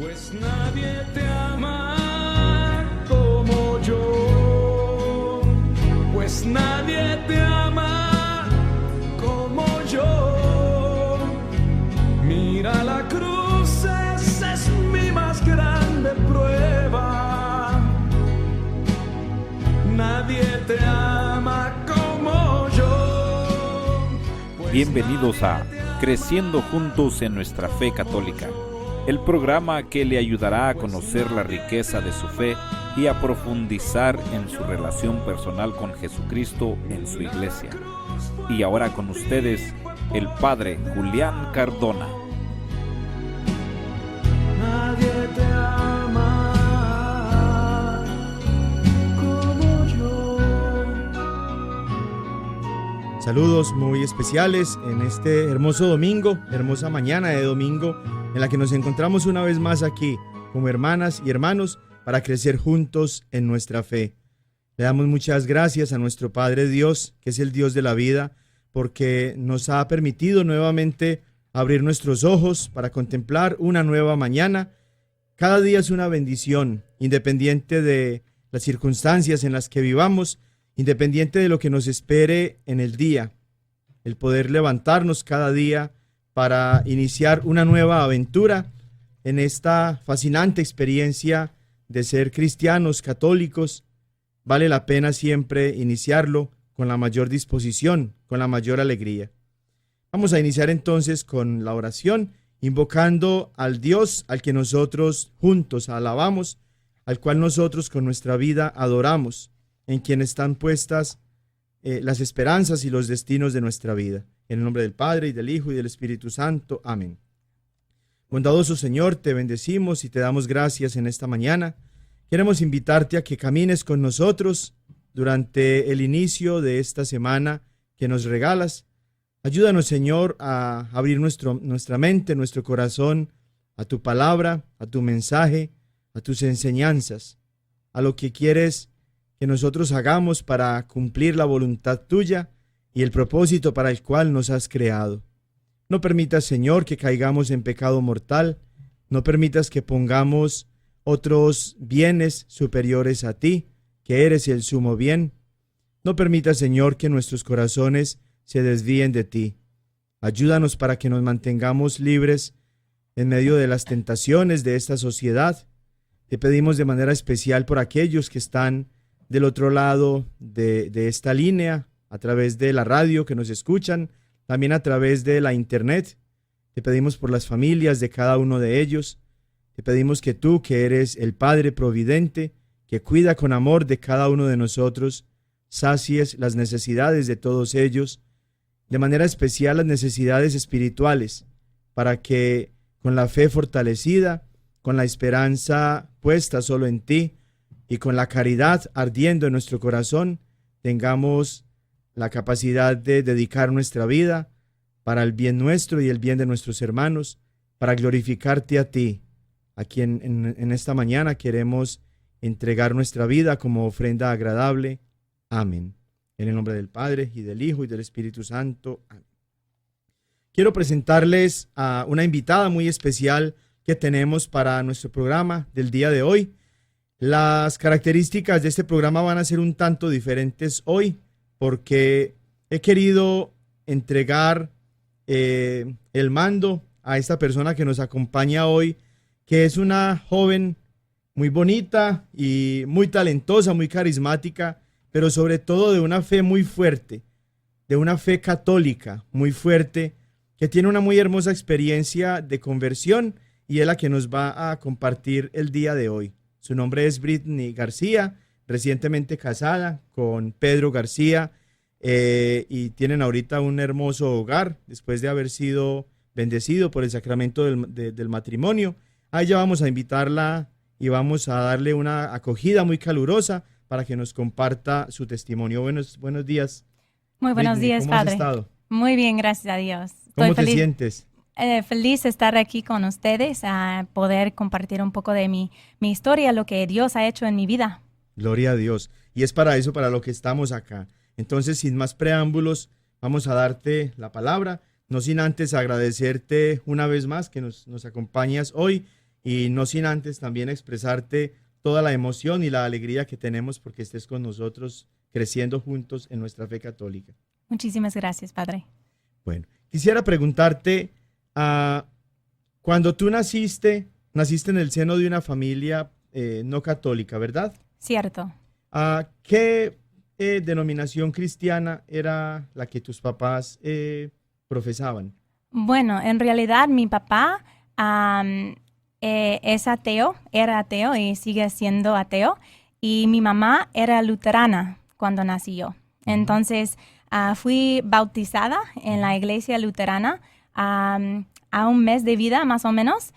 Pues nadie te ama como yo, pues nadie te ama como yo. Mira la cruz, esa es mi más grande prueba. Nadie te ama como yo. Bienvenidos a Creciendo Juntos en Nuestra Fe Católica, el programa que le ayudará a conocer la riqueza de su fe y a profundizar en su relación personal con Jesucristo en su iglesia. Y ahora con ustedes, el Padre Julián Cardona. Nadie te ama como yo. Saludos muy especiales en este hermoso domingo, hermosa mañana de domingo, en la que nos encontramos una vez más aquí como hermanas y hermanos para crecer juntos en nuestra fe. Le damos muchas gracias a nuestro Padre Dios, que es el Dios de la vida, porque nos ha permitido nuevamente abrir nuestros ojos para contemplar una nueva mañana. Cada día es una bendición, independiente de las circunstancias en las que vivamos, independiente de lo que nos espere en el día. El poder levantarnos cada día para iniciar una nueva aventura en esta fascinante experiencia de ser cristianos católicos, vale la pena siempre iniciarlo con la mayor disposición, con la mayor alegría. Vamos a iniciar entonces con la oración, invocando al Dios al que nosotros juntos alabamos, al cual nosotros con nuestra vida adoramos, en quien están puestas las esperanzas y los destinos de nuestra vida. En el nombre del Padre, y del Hijo, y del Espíritu Santo. Amén. Bondadoso Señor, te bendecimos y te damos gracias en esta mañana. Queremos invitarte a que camines con nosotros durante el inicio de esta semana que nos regalas. Ayúdanos, Señor, a abrir nuestra mente, nuestro corazón, a tu palabra, a tu mensaje, a tus enseñanzas, a lo que quieres que nosotros hagamos para cumplir la voluntad tuya y el propósito para el cual nos has creado. No permitas, Señor, que caigamos en pecado mortal. No permitas que pongamos otros bienes superiores a ti, que eres el sumo bien. No permitas, Señor, que nuestros corazones se desvíen de ti. Ayúdanos para que nos mantengamos libres en medio de las tentaciones de esta sociedad. Te pedimos de manera especial por aquellos que están del otro lado de esta línea, a través de la radio que nos escuchan, también a través de la internet. Te pedimos por las familias de cada uno de ellos. Te pedimos que tú, que eres el Padre providente, que cuida con amor de cada uno de nosotros, sacies las necesidades de todos ellos, de manera especial las necesidades espirituales, para que con la fe fortalecida, con la esperanza puesta solo en ti y con la caridad ardiendo en nuestro corazón, tengamos la capacidad de dedicar nuestra vida para el bien nuestro y el bien de nuestros hermanos, para glorificarte a ti, a quien en esta mañana queremos entregar nuestra vida como ofrenda agradable. Amén. En el nombre del Padre, y del Hijo, y del Espíritu Santo. Amén. Quiero presentarles a una invitada muy especial que tenemos para nuestro programa del día de hoy. Las características de este programa van a ser un tanto diferentes hoy, porque he querido entregar el mando a esta persona que nos acompaña hoy, que es una joven muy bonita y muy talentosa, muy carismática, pero sobre todo de una fe muy fuerte, de una fe católica muy fuerte, que tiene una muy hermosa experiencia de conversión y es la que nos va a compartir el día de hoy. Su nombre es Britney García, recientemente casada con Pedro García, y tienen ahorita un hermoso hogar después de haber sido bendecido por el sacramento del matrimonio. A ella vamos a invitarla y vamos a darle una acogida muy calurosa para que nos comparta su testimonio. Buenos días. Muy buenos Britney, días, ¿cómo has Padre. estado? Muy bien, gracias a Dios. ¿Cómo te sientes? Feliz de estar aquí con ustedes, a poder compartir un poco de mi historia, lo que Dios ha hecho en mi vida. Gloria a Dios. Y es para eso, para lo que estamos acá. Entonces, sin más preámbulos, vamos a darte la palabra, no sin antes agradecerte una vez más que nos acompañas hoy y no sin antes también expresarte toda la emoción y la alegría que tenemos porque estés con nosotros creciendo juntos en nuestra fe católica. Muchísimas gracias, Padre. Bueno, quisiera preguntarte, cuando tú naciste en el seno de una familia no católica, ¿verdad? Cierto. ¿Qué denominación cristiana era la que tus papás profesaban? Bueno, en realidad mi papá es ateo, era ateo y sigue siendo ateo. Y mi mamá era luterana cuando nací yo. Entonces, fui bautizada en la iglesia luterana a un mes de vida, más o menos.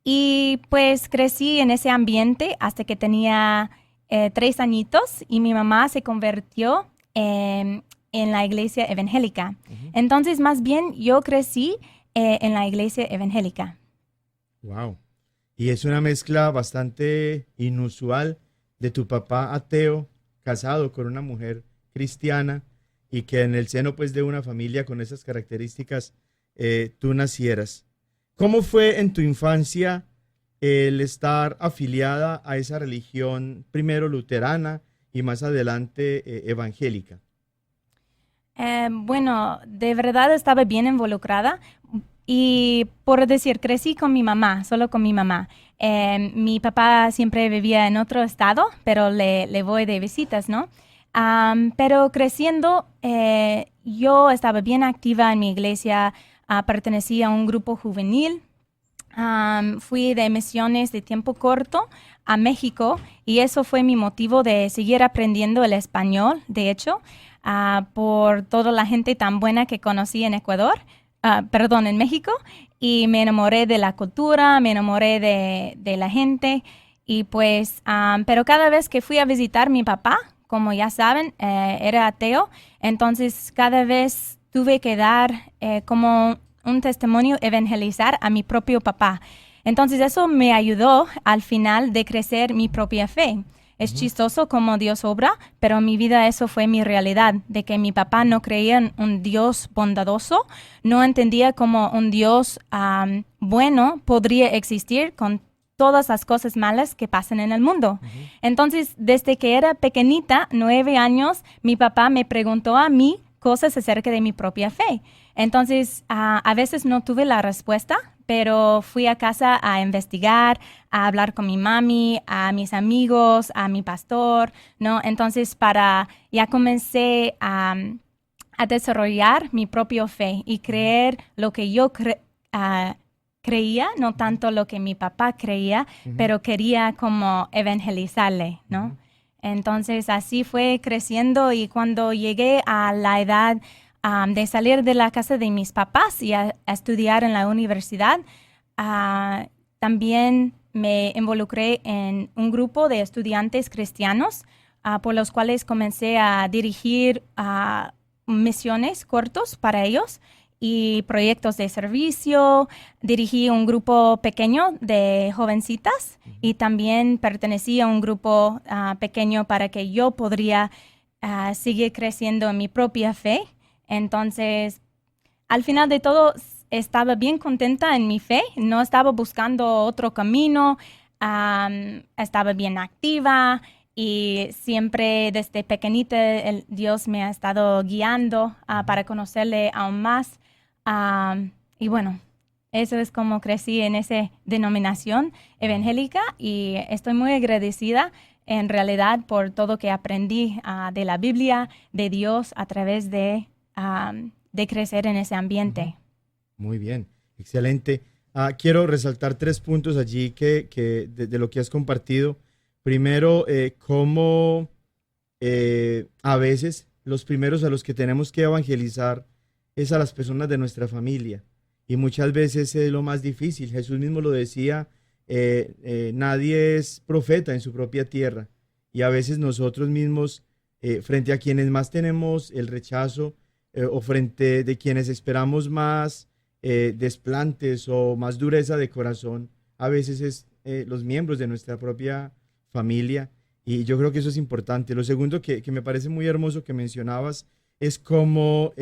Y pues crecí en ese ambiente hasta que tenía 3 añitos y mi mamá se convirtió en la iglesia evangélica. Entonces, más bien, yo crecí en la iglesia evangélica. Wow. Y es una mezcla bastante inusual de tu papá ateo, casado con una mujer cristiana, y que en el seno pues de una familia con esas características tú nacieras. ¿Cómo fue en tu infancia el estar afiliada a esa religión, primero luterana y más adelante evangélica? Bueno, de verdad estaba bien involucrada y por decir, crecí con mi mamá, solo con mi mamá. Mi papá siempre vivía en otro estado, pero le voy de visitas, ¿no? Pero creciendo, yo estaba bien activa en mi iglesia, pertenecía a un grupo juvenil. Fui de misiones de tiempo corto a México y eso fue mi motivo de seguir aprendiendo el español, de hecho, por toda la gente tan buena que conocí en en México, y me enamoré de la cultura, me enamoré de la gente y pues, pero cada vez que fui a visitar a mi papá, como ya saben, era ateo, entonces cada vez tuve que dar como un testimonio, evangelizar a mi propio papá. Entonces eso me ayudó al final de crecer mi propia fe. Es chistoso cómo Dios obra, pero en mi vida eso fue mi realidad, de que mi papá no creía en un Dios bondadoso, no entendía cómo un Dios bueno podría existir con todas las cosas malas que pasan en el mundo. Entonces, desde que era pequeñita, 9 años, mi papá me preguntó a mí cosas acerca de mi propia fe. Entonces, a veces no tuve la respuesta, pero fui a casa a investigar, a hablar con mi mami, a mis amigos, a mi pastor, ¿no? Entonces, ya comencé a desarrollar mi propia fe y creer lo que yo creía, no tanto lo que mi papá creía, pero quería como evangelizarle, ¿no? Entonces, así fue creciendo y cuando llegué a la edad de salir de la casa de mis papás y a estudiar en la universidad, también me involucré en un grupo de estudiantes cristianos por los cuales comencé a dirigir misiones cortos para ellos y proyectos de servicio. Dirigí un grupo pequeño de jovencitas y también pertenecí a un grupo pequeño para que yo podría seguir creciendo en mi propia fe. Entonces, al final de todo, estaba bien contenta en mi fe, no estaba buscando otro camino, estaba bien activa y siempre desde pequeñita Dios me ha estado guiando para conocerle aún más. Y bueno, eso es como crecí en esa denominación evangélica y estoy muy agradecida en realidad por todo que aprendí de la Biblia, de Dios, a través de crecer en ese ambiente. Muy bien, excelente. Quiero resaltar 3 puntos allí de lo que has compartido. Primero, cómo a veces los primeros a los que tenemos que evangelizar es a las personas de nuestra familia. Y muchas veces es lo más difícil. Jesús mismo lo decía, nadie es profeta en su propia tierra. Y a veces nosotros mismos, frente a quienes más tenemos el rechazo, o frente de quienes esperamos más desplantes o más dureza de corazón, a veces es los miembros de nuestra propia familia, y yo creo que eso es importante. Lo segundo que me parece muy hermoso que mencionabas es cómo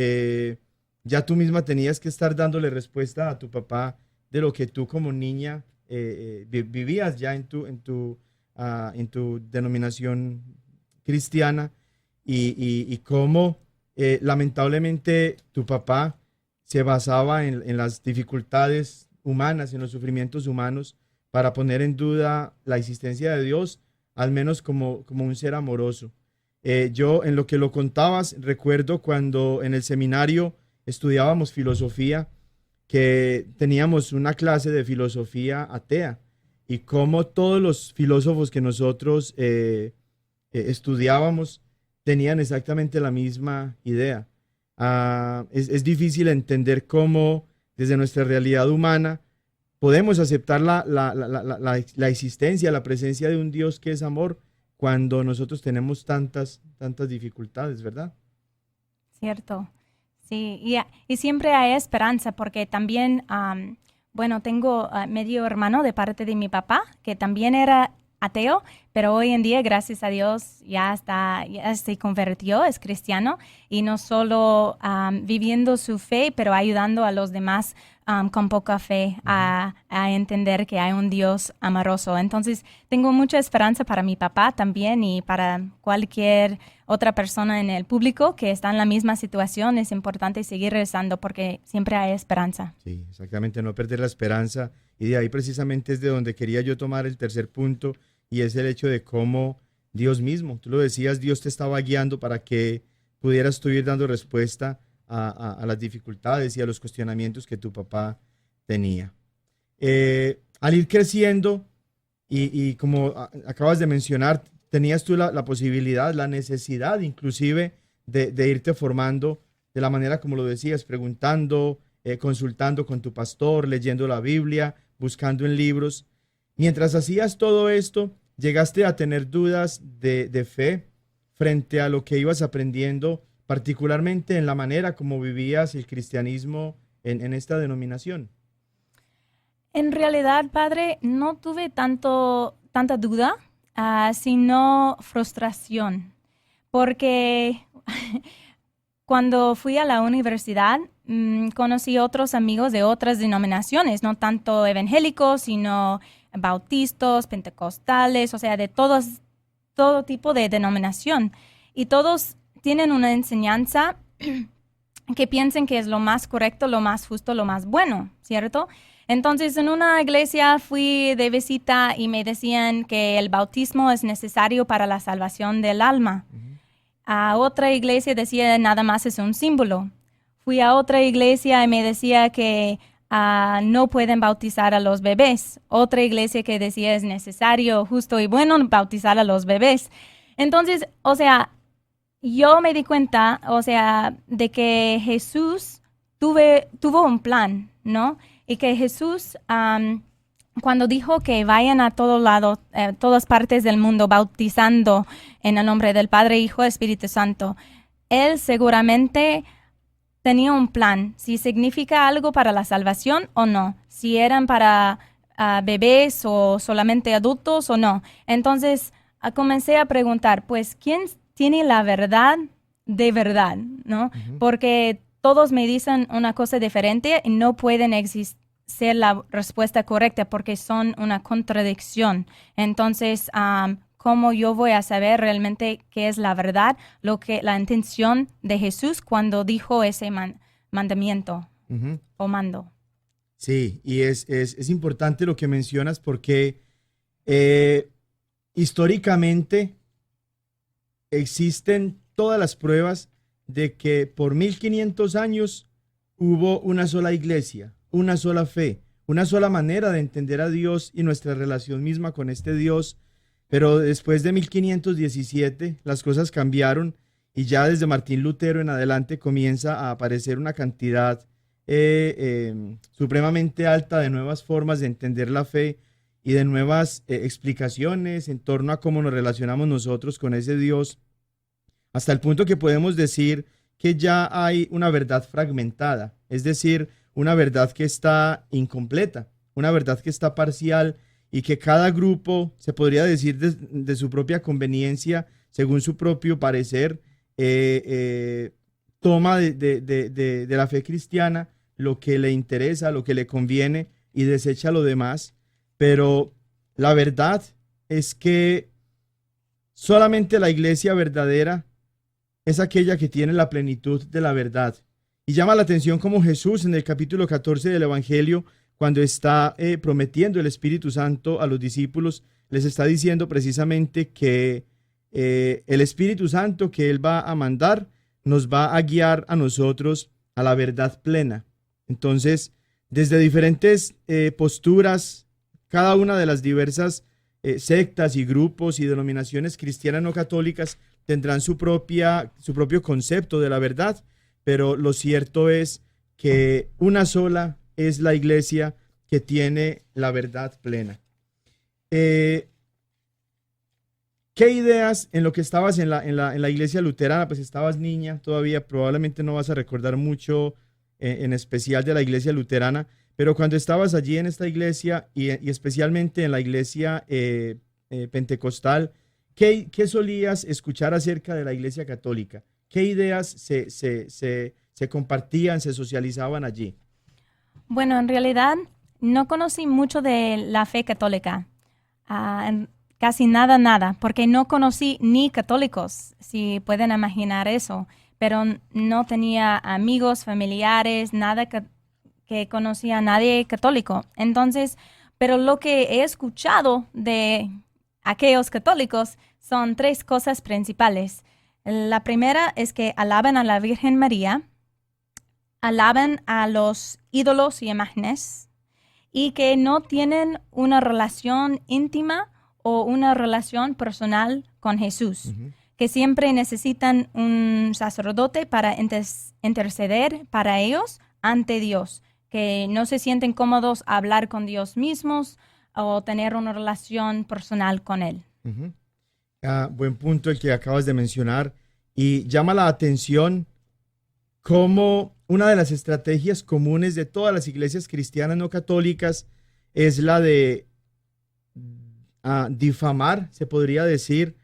ya tú misma tenías que estar dándole respuesta a tu papá de lo que tú como niña vivías ya en tu denominación cristiana y cómo lamentablemente tu papá se basaba en las dificultades humanas, en los sufrimientos humanos, para poner en duda la existencia de Dios, al menos como un ser amoroso. Yo, en lo que lo contabas, recuerdo cuando en el seminario estudiábamos filosofía, que teníamos una clase de filosofía atea, y cómo todos los filósofos que nosotros estudiábamos tenían exactamente la misma idea. Es difícil entender cómo desde nuestra realidad humana podemos aceptar la existencia, la presencia de un Dios que es amor, cuando nosotros tenemos tantas dificultades, ¿verdad? Cierto. Sí, y siempre hay esperanza porque también, bueno, tengo medio hermano de parte de mi papá que también era ateo, pero hoy en día, gracias a Dios, ya se convirtió, es cristiano, y no solo viviendo su fe, pero ayudando a los demás con poca fe a entender que hay un Dios amoroso. Entonces, tengo mucha esperanza para mi papá también y para cualquier otra persona en el público que está en la misma situación. Es importante seguir rezando porque siempre hay esperanza. Sí, exactamente, no perder la esperanza. Y de ahí precisamente es de donde quería yo tomar el tercer punto, y es el hecho de cómo Dios mismo, tú lo decías, Dios te estaba guiando para que pudieras tú ir dando respuesta a las dificultades y a los cuestionamientos que tu papá tenía. Al ir creciendo, y como acabas de mencionar, tenías tú la posibilidad, la necesidad inclusive de irte formando de la manera como lo decías, preguntando, consultando con tu pastor, leyendo la Biblia, buscando en libros. Mientras hacías todo esto, llegaste a tener dudas de fe frente a lo que ibas aprendiendo, particularmente en la manera como vivías el cristianismo en esta denominación. En realidad, padre, no tuve tanta duda, sino frustración, porque cuando fui a la universidad, conocí otros amigos de otras denominaciones, no tanto evangélicos, sino bautistas, pentecostales, o sea, de todo tipo de denominación. Y todos tienen una enseñanza que piensen que es lo más correcto, lo más justo, lo más bueno, ¿cierto? Entonces, en una iglesia fui de visita y me decían que el bautismo es necesario para la salvación del alma. A otra iglesia decía nada más es un símbolo. Fui a otra iglesia y me decía que no pueden bautizar a los bebés. Otra iglesia que decía es necesario, justo y bueno bautizar a los bebés. Entonces, o sea, yo me di cuenta, o sea, de que Jesús tuvo un plan, ¿no? Y que Jesús, cuando dijo que vayan a todo lado, todas partes del mundo, bautizando en el nombre del Padre, Hijo y Espíritu Santo, Él seguramente tenía un plan, si significa algo para la salvación o no, si eran para bebés o solamente adultos o no. Entonces, comencé a preguntar, pues, ¿quién tiene la verdad de verdad, ¿no? Porque todos me dicen una cosa diferente y no pueden ser la respuesta correcta porque son una contradicción. Entonces, ¿cómo yo voy a saber realmente qué es la verdad, la intención de Jesús cuando dijo ese mandamiento o mando? Sí, y es importante lo que mencionas porque históricamente existen todas las pruebas de que por 1500 años hubo una sola iglesia, una sola fe, una sola manera de entender a Dios y nuestra relación misma con este Dios. Pero después de 1517 las cosas cambiaron y ya desde Martín Lutero en adelante comienza a aparecer una cantidad supremamente alta de nuevas formas de entender la fe y de nuevas explicaciones en torno a cómo nos relacionamos nosotros con ese Dios, hasta el punto que podemos decir que ya hay una verdad fragmentada, es decir, una verdad que está incompleta, una verdad que está parcial y que cada grupo, se podría decir de su propia conveniencia, según su propio parecer, toma de la fe cristiana lo que le interesa, lo que le conviene y desecha lo demás. pero la verdad es que solamente la iglesia verdadera es aquella que tiene la plenitud de la verdad. Y llama la atención como Jesús en el capítulo 14 del Evangelio, cuando está prometiendo el Espíritu Santo a los discípulos, les está diciendo precisamente que el Espíritu Santo que Él va a mandar nos va a guiar a nosotros a la verdad plena. Entonces, desde diferentes posturas, cada una de las diversas sectas y grupos y denominaciones cristianas no católicas tendrán su propio concepto de la verdad, pero lo cierto es que una sola es la iglesia que tiene la verdad plena. ¿Qué ideas en lo que estabas en la iglesia luterana? Pues estabas niña todavía, probablemente no vas a recordar mucho en especial de la iglesia luterana, pero cuando estabas allí en esta iglesia y especialmente en la iglesia pentecostal, ¿qué solías escuchar acerca de la iglesia católica? ¿Qué ideas se compartían, se socializaban allí? Bueno, en realidad no conocí mucho de la fe católica, casi nada, porque no conocí ni católicos, si pueden imaginar eso, pero no tenía amigos, familiares, nada que conocía a nadie católico. Entonces, pero lo que he escuchado de aquellos católicos son tres cosas principales. La primera es que alaban a la Virgen María, alaban a los ídolos y imágenes y que no tienen una relación íntima o una relación personal con Jesús, que siempre necesitan un sacerdote para interceder para ellos ante Dios, que no se sienten cómodos a hablar con Dios mismos o tener una relación personal con Él. Buen punto el que acabas de mencionar, y llama la atención cómo una de las estrategias comunes de todas las iglesias cristianas no católicas es la de difamar, se podría decir,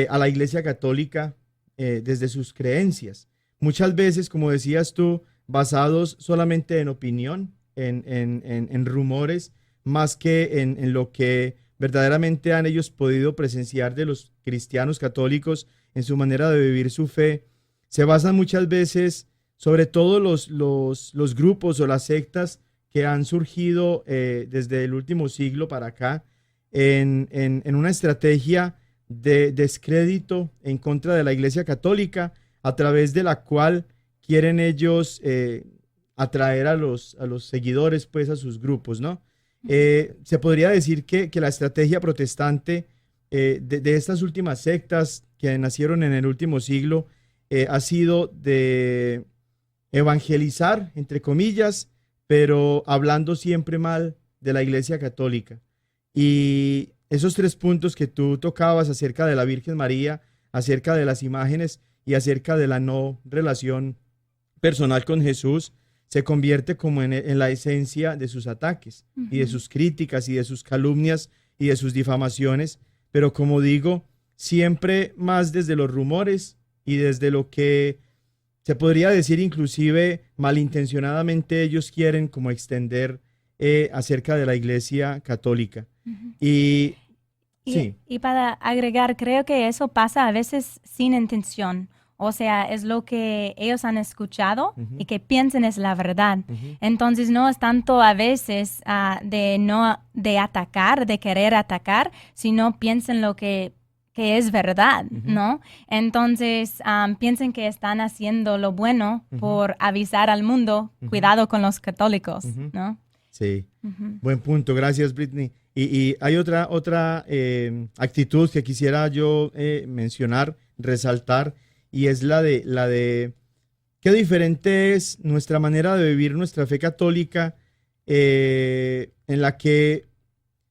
a la iglesia católica desde sus creencias. Muchas veces, como decías tú, basados solamente en opinión, en rumores, más que en lo que verdaderamente han ellos podido presenciar de los cristianos católicos en su manera de vivir su fe. Se basan muchas veces, sobre todo los grupos o las sectas que han surgido desde el último siglo para acá, en una estrategia de descrédito en contra de la Iglesia Católica, a través de la cual quieren ellos atraer a los seguidores, pues, a sus grupos, ¿no? Se podría decir que la estrategia protestante de estas últimas sectas que nacieron en el último siglo ha sido de evangelizar, entre comillas, pero hablando siempre mal de la Iglesia Católica. Y esos tres puntos que tú tocabas acerca de la Virgen María, acerca de las imágenes y acerca de la no relación personal con Jesús, se convierte como en la esencia de sus ataques y de sus críticas y de sus calumnias y de sus difamaciones. Pero como digo, siempre más desde los rumores y desde lo que se podría decir inclusive malintencionadamente ellos quieren como extender acerca de la Iglesia Católica. Sí. Y para agregar, creo que eso pasa a veces sin intención. O sea, es lo que ellos han escuchado y que piensan es la verdad. Entonces no es tanto a veces de atacar, de querer atacar, sino piensan lo que es verdad, ¿no? Entonces piensan que están haciendo lo bueno por avisar al mundo, cuidado con los católicos, ¿no? Sí, buen punto. Gracias, Brittany. Y hay otra actitud que quisiera yo mencionar, resaltar, y es la de qué diferente es nuestra manera de vivir nuestra fe católica, en la que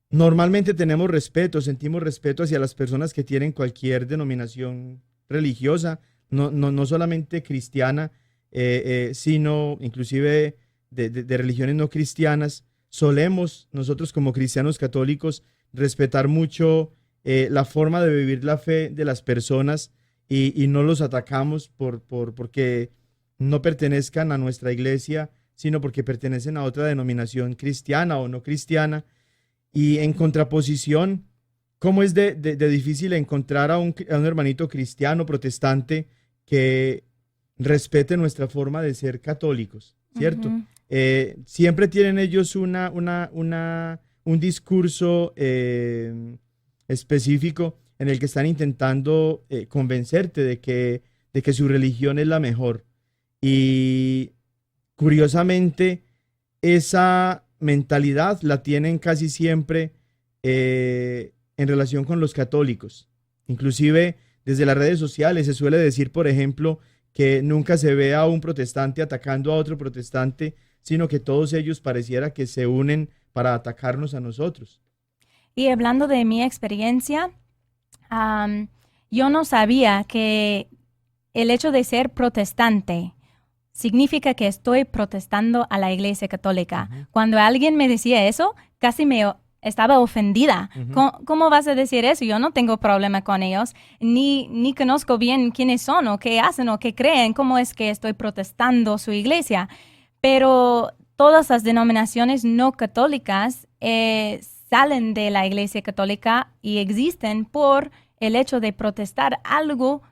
normalmente tenemos respeto, sentimos respeto hacia las personas que tienen cualquier denominación religiosa, no solamente cristiana, sino inclusive de religiones no cristianas. Solemos nosotros como cristianos católicos respetar mucho la forma de vivir la fe de las personas y no los atacamos porque no pertenezcan a nuestra iglesia, sino porque pertenecen a otra denominación cristiana o no cristiana. Y en contraposición, ¿cómo es de difícil encontrar a un hermanito cristiano, protestante, que respete nuestra forma de ser católicos, ¿cierto? Ujú. Siempre tienen ellos un discurso específico en el que están intentando convencerte de que su religión es la mejor. Y curiosamente, esa mentalidad la tienen casi siempre en relación con los católicos. Inclusive desde las redes sociales se suele decir, por ejemplo, que nunca se ve a un protestante atacando a otro protestante, sino que todos ellos pareciera que se unen para atacarnos a nosotros. Y hablando de mi experiencia, yo no sabía que el hecho de ser protestante significa que estoy protestando a la Iglesia Católica. Ujú. Cuando alguien me decía eso, casi me estaba ofendida. Ujú. ¿Cómo vas a decir eso? Yo no tengo problema con ellos, ni conozco bien quiénes son o qué hacen o qué creen, cómo es que estoy protestando su iglesia. Pero todas las denominaciones no católicas salen de la Iglesia Católica y existen por el hecho de protestar algo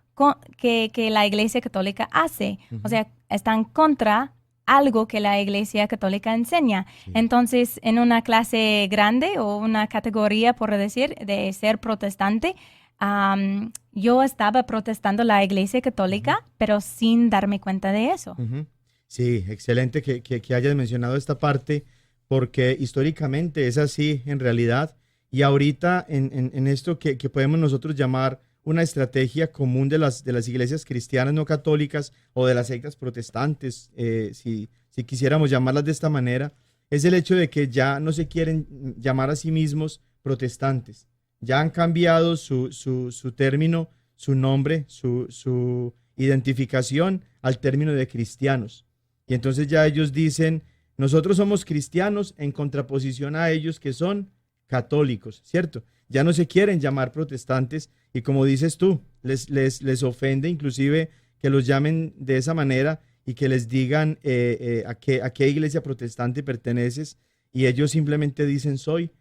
que la Iglesia Católica hace. Ujú. O sea, están contra algo que la Iglesia Católica enseña. Sí. Entonces, en una clase grande o una categoría, por decir, de ser protestante, yo estaba protestando la Iglesia Católica, pero sin darme cuenta de eso. Ujú. Sí, excelente que hayas mencionado esta parte, porque históricamente es así en realidad. Y ahorita en esto que podemos nosotros llamar una estrategia común de las iglesias cristianas no católicas o de las sectas protestantes, si quisiéramos llamarlas de esta manera, es el hecho de que ya no se quieren llamar a sí mismos protestantes. Ya han cambiado su término, su nombre, su identificación al término de cristianos. Y entonces ya ellos dicen, nosotros somos cristianos en contraposición a ellos que son católicos, ¿cierto? Ya no se quieren llamar protestantes y como dices tú, les ofende inclusive que los llamen de esa manera y que les digan a qué iglesia protestante perteneces y ellos simplemente dicen soy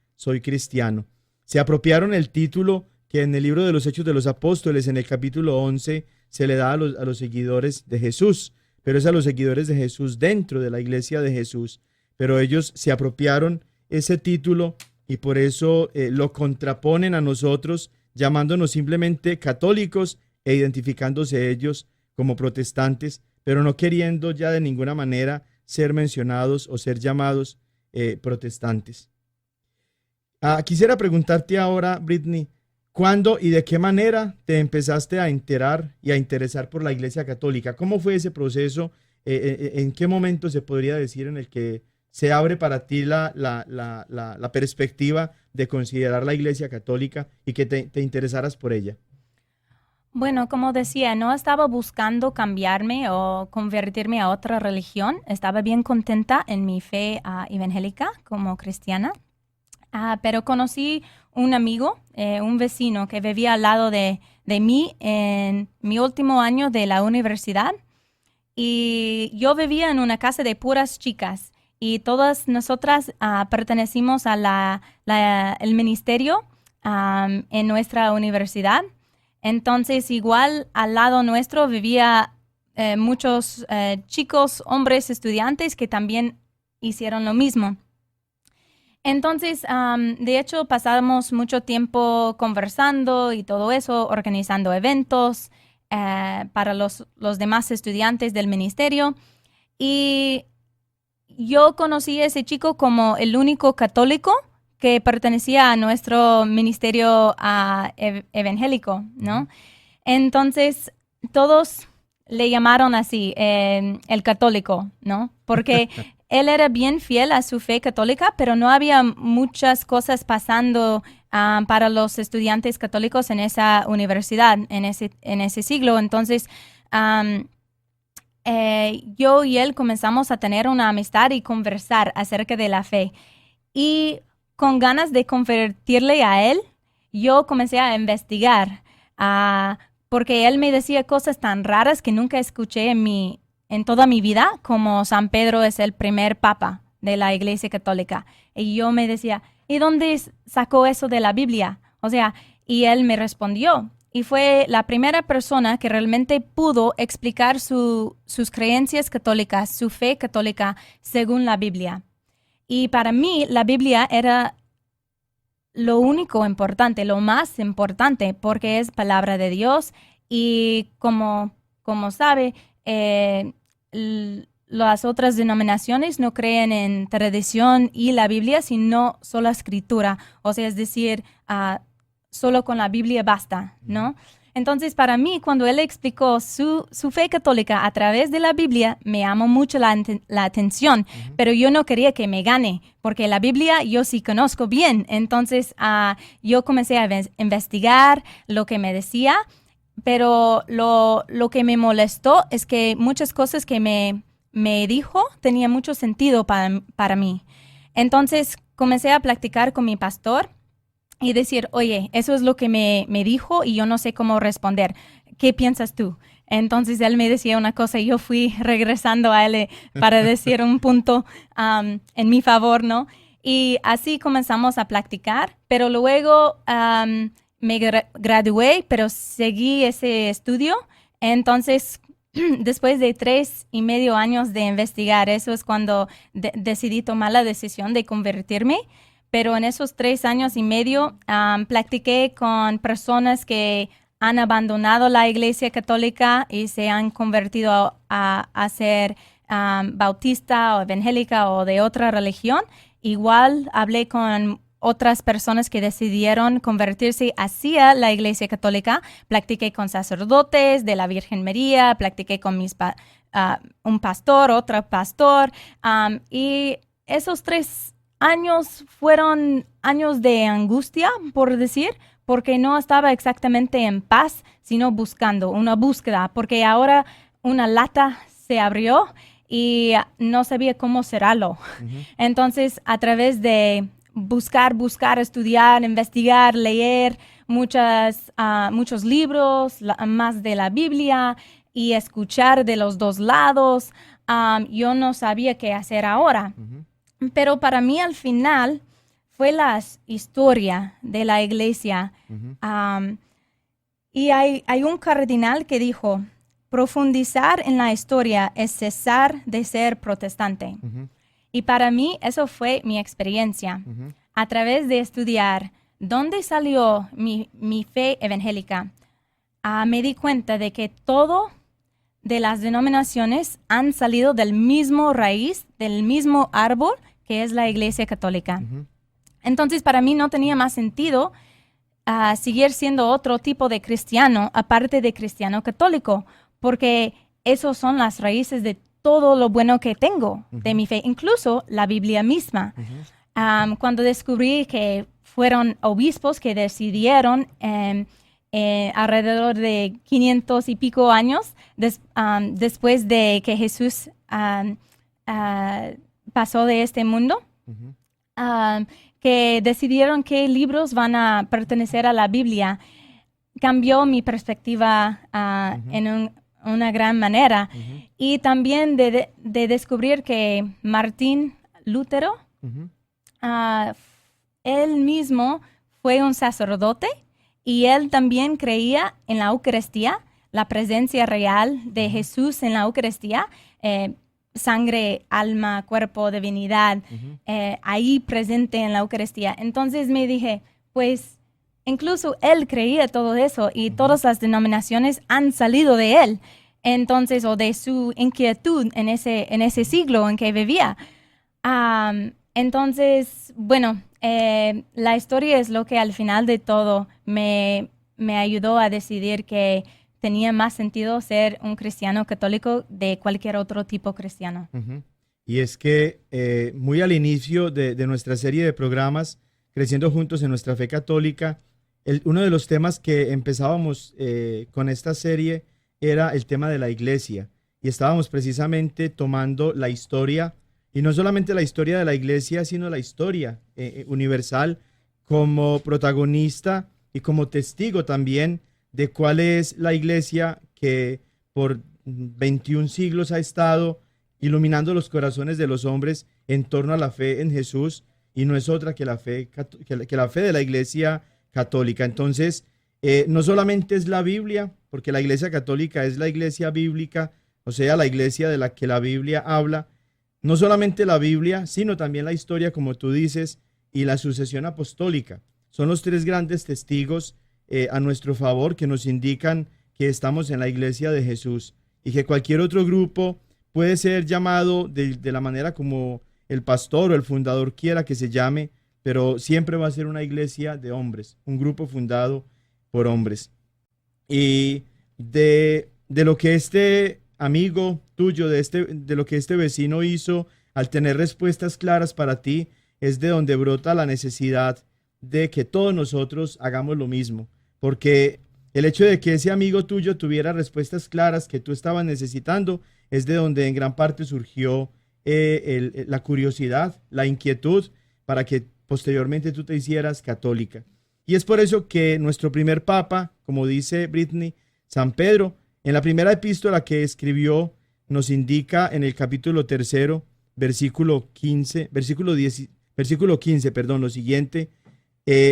cristiano. Se apropiaron el título que en el libro de los Hechos de los Apóstoles, en el capítulo 11, se le da a los seguidores de Jesús, pero es a los seguidores de Jesús dentro de la iglesia de Jesús. Pero ellos se apropiaron ese título y por eso lo contraponen a nosotros, llamándonos simplemente católicos e identificándose ellos como protestantes, pero no queriendo ya de ninguna manera ser mencionados o ser llamados protestantes. Quisiera preguntarte ahora, Brittany, ¿cuándo y de qué manera te empezaste a enterar y a interesar por la Iglesia Católica? ¿Cómo fue ese proceso? ¿En qué momento se podría decir en el que se abre para ti la perspectiva de considerar la Iglesia Católica y que te interesaras por ella? Bueno, como decía, no estaba buscando cambiarme o convertirme a otra religión. Estaba bien contenta en mi fe evangélica como cristiana. Pero conocí un amigo, un vecino que vivía al lado de mí en mi último año de la universidad. Y yo vivía en una casa de puras chicas. Y todas nosotras pertenecimos a el ministerio en nuestra universidad. Entonces, igual al lado nuestro vivía muchos chicos, hombres estudiantes que también hicieron lo mismo. Entonces, de hecho, pasamos mucho tiempo conversando y todo eso, organizando eventos para los demás estudiantes del ministerio. Y yo conocí a ese chico como el único católico que pertenecía a nuestro ministerio evangélico, ¿no? Entonces, todos le llamaron así, el católico, ¿no? Porque él era bien fiel a su fe católica, pero no había muchas cosas pasando para los estudiantes católicos en esa universidad, en ese siglo. Entonces, yo y él comenzamos a tener una amistad y conversar acerca de la fe. Y con ganas de convertirle a él, yo comencé a investigar, porque él me decía cosas tan raras que nunca escuché en toda mi vida, como San Pedro es el primer papa de la Iglesia Católica. Y yo me decía, ¿y dónde sacó eso de la Biblia? O sea, y él me respondió. Y fue la primera persona que realmente pudo explicar sus creencias católicas, su fe católica, según la Biblia. Y para mí, la Biblia era lo único importante, lo más importante, porque es palabra de Dios. Y como sabe, las otras denominaciones no creen en tradición y la Biblia, sino solo escritura. O sea, es decir, solo con la Biblia basta, ¿no? Entonces, para mí, cuando él explicó su fe católica a través de la Biblia, me llamó mucho la atención, pero yo no quería que me gane, porque la Biblia yo sí conozco bien. Entonces, yo comencé a investigar lo que me decía, pero lo que me molestó es que muchas cosas que me dijo tenían mucho sentido para mí. Entonces, comencé a platicar con mi pastor y decir, oye, eso es lo que me dijo y yo no sé cómo responder. ¿Qué piensas tú? Entonces él me decía una cosa y yo fui regresando a él para decir un punto en mi favor, ¿no? Y así comenzamos a practicar, pero luego me gradué, pero seguí ese estudio. Entonces, después de 3.5 años de investigar, eso es cuando decidí tomar la decisión de convertirme. Pero en esos 3 años y medio platiqué con personas que han abandonado la Iglesia Católica y se han convertido a ser bautista o evangélica o de otra religión. Igual hablé con otras personas que decidieron convertirse hacia la Iglesia Católica. Platiqué con sacerdotes de la Virgen María, platiqué con un pastor, otro pastor, y esos 3 años fueron años de angustia, por decir, porque no estaba exactamente en paz, sino buscando, una búsqueda, porque ahora una lata se abrió y no sabía cómo cerrarlo. Entonces, a través de buscar, estudiar, investigar, leer muchos libros, más de la Biblia y escuchar de los dos lados, yo no sabía qué hacer ahora. Pero para mí al final fue la historia de la iglesia. Y hay un cardenal que dijo, profundizar en la historia es cesar de ser protestante. Y para mí eso fue mi experiencia. A través de estudiar dónde salió mi fe evangélica, me di cuenta de que todo de las denominaciones han salido del mismo raíz, del mismo árbol, que es la Iglesia Católica. Entonces, para mí no tenía más sentido seguir siendo otro tipo de cristiano, aparte de cristiano católico, porque esos son las raíces de todo lo bueno que tengo de mi fe, incluso la Biblia misma. Cuando descubrí que fueron obispos que decidieron alrededor de 500 y pico años después de que Jesús pasó de este mundo, que decidieron qué libros van a pertenecer a la Biblia, cambió mi perspectiva en una gran manera. Y también de descubrir que Martín Lutero, él mismo fue un sacerdote y él también creía en la Eucaristía, la presencia real de Jesús en la Eucaristía, sangre, alma, cuerpo, divinidad, ahí presente en la Eucaristía. Entonces me dije, pues incluso él creía todo eso y todas las denominaciones han salido de él, entonces, o de su inquietud en ese siglo en que vivía. Entonces, bueno, la historia es lo que al final de todo me ayudó a decidir que tenía más sentido ser un cristiano católico de cualquier otro tipo cristiano. Y es que muy al inicio de nuestra serie de programas, Creciendo Juntos en Nuestra Fe Católica, uno de los temas que empezábamos con esta serie era el tema de la iglesia. Y estábamos precisamente tomando la historia, y no solamente la historia de la iglesia, sino la historia universal como protagonista y como testigo también de cuál es la iglesia que por 21 siglos ha estado iluminando los corazones de los hombres en torno a la fe en Jesús y no es otra que la fe, que la fe de la Iglesia Católica. Entonces, no solamente es la Biblia, porque la Iglesia Católica es la iglesia bíblica, o sea, la iglesia de la que la Biblia habla, no solamente la Biblia, sino también la historia, como tú dices, y la sucesión apostólica. Son los tres grandes testigos a nuestro favor que nos indican que estamos en la iglesia de Jesús y que cualquier otro grupo puede ser llamado de la manera como el pastor o el fundador quiera que se llame, pero siempre va a ser una iglesia de hombres, un grupo fundado por hombres. Y de lo que este amigo tuyo, de lo que este vecino hizo al tener respuestas claras para ti, es de donde brota la necesidad de que todos nosotros hagamos lo mismo, porque el hecho de que ese amigo tuyo tuviera respuestas claras que tú estabas necesitando es de donde en gran parte surgió la curiosidad, la inquietud para que posteriormente tú te hicieras católica. Y es por eso que nuestro primer papa, como dice Brittany, San Pedro, en la primera epístola que escribió, nos indica en el capítulo 3, versículo 15, lo siguiente: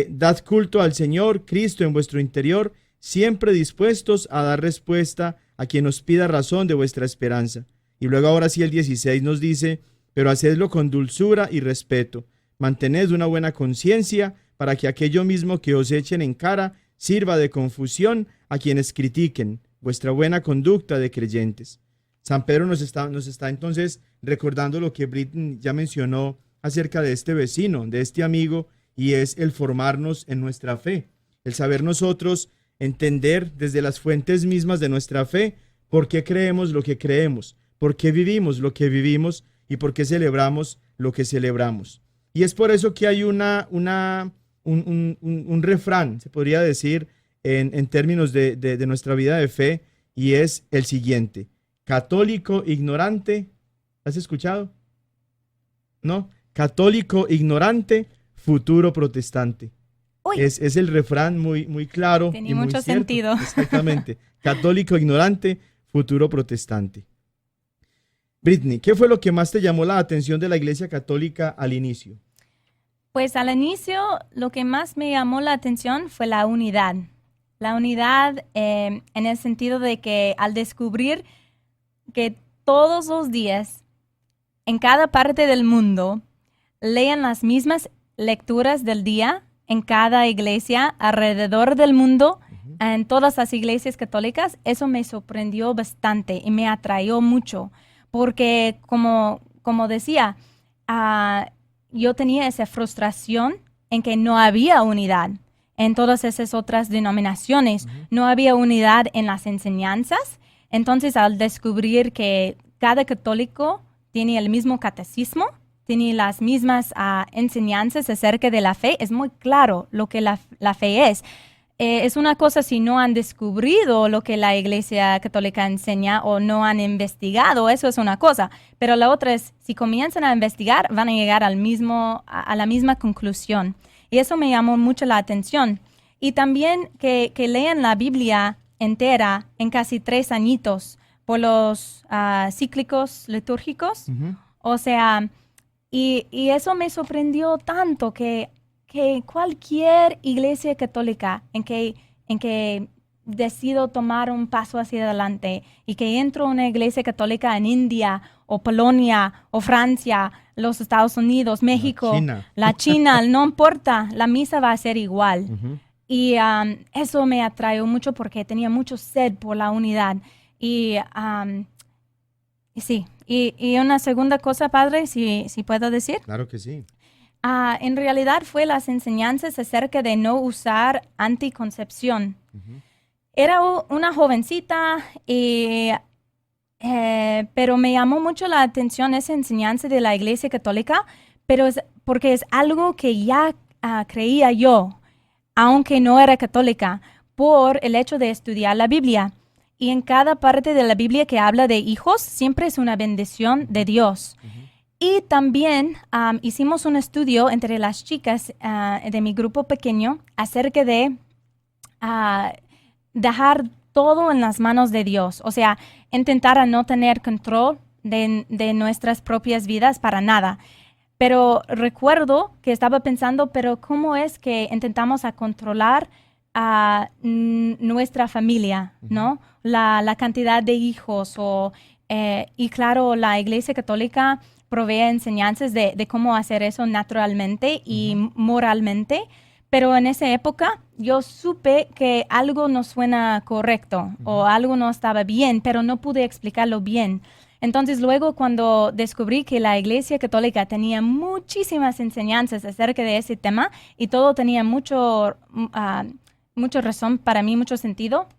dad culto al Señor Cristo en vuestro interior, siempre dispuestos a dar respuesta a quien os pida razón de vuestra esperanza. Y luego ahora sí el 16 nos dice: pero hacedlo con dulzura y respeto, mantened una buena conciencia, para que aquello mismo que os echen en cara sirva de confusión a quienes critiquen vuestra buena conducta de creyentes. San Pedro nos está entonces recordando lo que Britney ya mencionó acerca de este vecino, de este amigo, y es el formarnos en nuestra fe, el saber nosotros entender desde las fuentes mismas de nuestra fe por qué creemos lo que creemos, por qué vivimos lo que vivimos y por qué celebramos lo que celebramos. Y es por eso que hay un refrán, se podría decir, en términos de nuestra vida de fe, y es el siguiente: católico ignorante. ¿Has escuchado? ¿No? Católico ignorante, futuro protestante. Uy. Es el refrán muy claro. Tenía y muy mucho cierto. sentido. Exactamente. Católico ignorante, futuro protestante. Brittany, ¿qué fue lo que más te llamó la atención de la Iglesia Católica al inicio? Pues al inicio lo que más me llamó la atención fue la unidad. La unidad en el sentido de que al descubrir que todos los días en cada parte del mundo leen las mismas lecturas del día en cada iglesia alrededor del mundo, en todas las iglesias católicas, eso me sorprendió bastante y me atrajo mucho, porque como decía, yo tenía esa frustración en que no había unidad en todas esas otras denominaciones, no había unidad en las enseñanzas. Entonces, al descubrir que cada católico tiene el mismo catecismo, tiene las mismas enseñanzas acerca de la fe, es muy claro lo que la fe es. Es una cosa si no han descubrido lo que la Iglesia Católica enseña o no han investigado, eso es una cosa. Pero la otra es, si comienzan a investigar, van a llegar a la misma conclusión. Y eso me llamó mucho la atención. Y también que lean la Biblia entera en casi 3 añitos por los cíclicos litúrgicos. O sea, y eso me sorprendió tanto que cualquier iglesia católica en que decido tomar un paso hacia adelante y que entro a una iglesia católica en India o Polonia o Francia, los Estados Unidos, México, la China, no importa, la misa va a ser igual. Y eso me atrajo mucho porque tenía mucho sed por la unidad. Y sí, y una segunda cosa, padre, si puedo decir. Claro que sí. En realidad fue las enseñanzas acerca de no usar anticoncepción. Era una jovencita, pero me llamó mucho la atención esa enseñanza de la Iglesia Católica, pero porque es algo que ya creía yo, aunque no era católica, por el hecho de estudiar la Biblia. Y en cada parte de la Biblia que habla de hijos, siempre es una bendición de Dios. Y también hicimos un estudio entre las chicas de mi grupo pequeño acerca de dejar todo en las manos de Dios. O sea, intentar a no tener control de nuestras propias vidas para nada. Pero recuerdo que estaba pensando, pero ¿cómo es que intentamos a controlar a nuestra familia, ¿no? La cantidad de hijos y claro, la Iglesia Católica provee enseñanzas de cómo hacer eso naturalmente y moralmente, pero en esa época yo supe que algo no suena correcto o algo no estaba bien, pero no pude explicarlo bien. Entonces luego cuando descubrí que la Iglesia Católica tenía muchísimas enseñanzas acerca de ese tema y todo tenía mucho razón para mí, mucho sentido,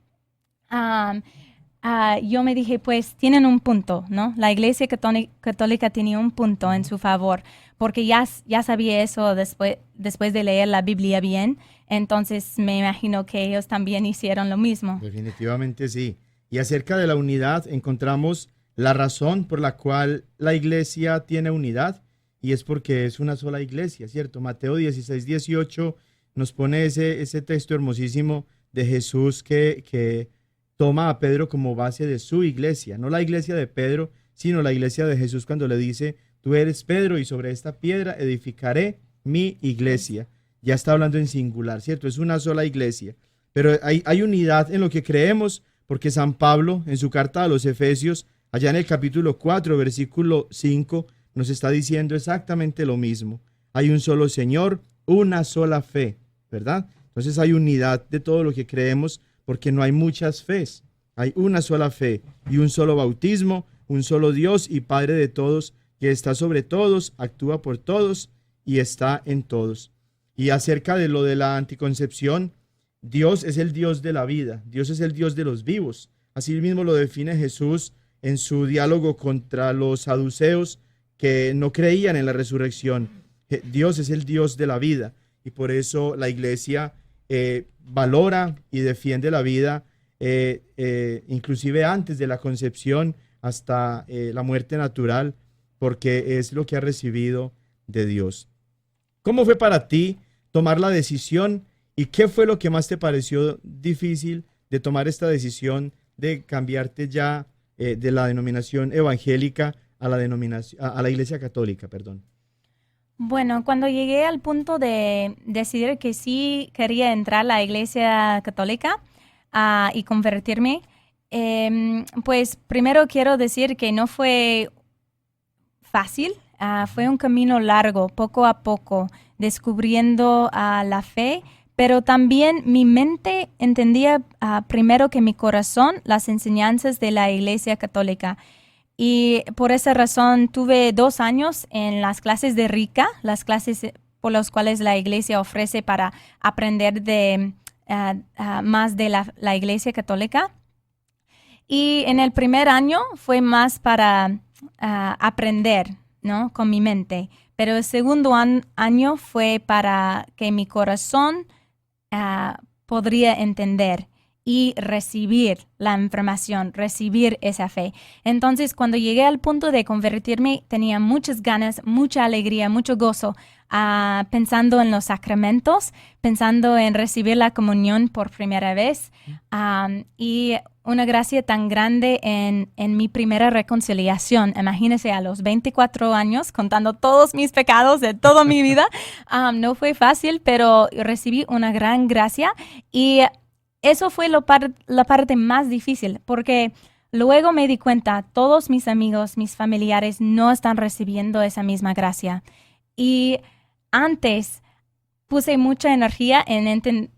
yo me dije, pues tienen un punto, ¿no? La Iglesia Católica tenía un punto en su favor, porque ya sabía eso después de leer la Biblia bien, entonces me imagino que ellos también hicieron lo mismo. Definitivamente sí. Y acerca de la unidad encontramos la razón por la cual la iglesia tiene unidad, y es porque es una sola iglesia, ¿cierto? Mateo 16:18 nos pone ese texto hermosísimo de Jesús que toma a Pedro como base de su iglesia, no la iglesia de Pedro, sino la iglesia de Jesús cuando le dice, tú eres Pedro y sobre esta piedra edificaré mi iglesia. Ya está hablando en singular, ¿cierto? Es una sola iglesia, pero hay unidad en lo que creemos, porque San Pablo en su carta a los Efesios, allá en el capítulo 4, versículo 5, nos está diciendo exactamente lo mismo. Hay un solo Señor, una sola fe, ¿verdad? Entonces hay unidad de todo lo que creemos, porque no hay muchas fes. Hay una sola fe y un solo bautismo, un solo Dios y Padre de todos, que está sobre todos, actúa por todos y está en todos. Y acerca de lo de la anticoncepción, Dios es el Dios de la vida, Dios es el Dios de los vivos. Así mismo lo define Jesús en su diálogo contra los saduceos que no creían en la resurrección. Dios es el Dios de la vida y por eso la iglesia valora y defiende la vida, inclusive antes de la concepción hasta la muerte natural, porque es lo que ha recibido de Dios. ¿Cómo fue para ti tomar la decisión y qué fue lo que más te pareció difícil de tomar esta decisión de cambiarte ya de la denominación evangélica a la Iglesia Católica, perdón? Bueno, cuando llegué al punto de decidir que sí quería entrar a la Iglesia Católica y convertirme, pues primero quiero decir que no fue fácil, fue un camino largo, poco a poco, descubriendo la fe, pero también mi mente entendía primero que mi corazón las enseñanzas de la Iglesia Católica. Y por esa razón tuve 2 años en las clases de RICA, las clases por las cuales la iglesia ofrece para aprender más de la Iglesia Católica. Y en el primer año fue más para aprender, ¿no? Con mi mente. Pero el segundo año fue para que mi corazón podría entender y recibir la información, recibir esa fe. Entonces, cuando llegué al punto de convertirme, tenía muchas ganas, mucha alegría, mucho gozo, pensando en los sacramentos, pensando en recibir la comunión por primera vez, y una gracia tan grande en mi primera reconciliación. Imagínense, a los 24 años, contando todos mis pecados de toda mi vida, no fue fácil, pero recibí una gran gracia y eso fue la parte más difícil, porque luego me di cuenta, todos mis amigos, mis familiares no están recibiendo esa misma gracia. Y antes puse mucha energía en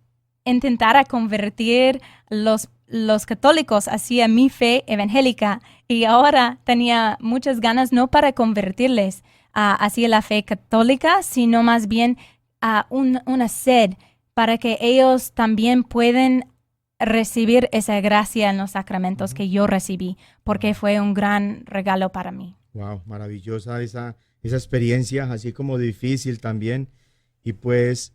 intentar a convertir los católicos hacia mi fe evangélica, y ahora tenía muchas ganas no para convertirles hacia la fe católica, sino más bien una sed para que ellos también puedan recibir esa gracia en los sacramentos que yo recibí, porque fue un gran regalo para mí. Wow, maravillosa esa experiencia, así como difícil también. Y pues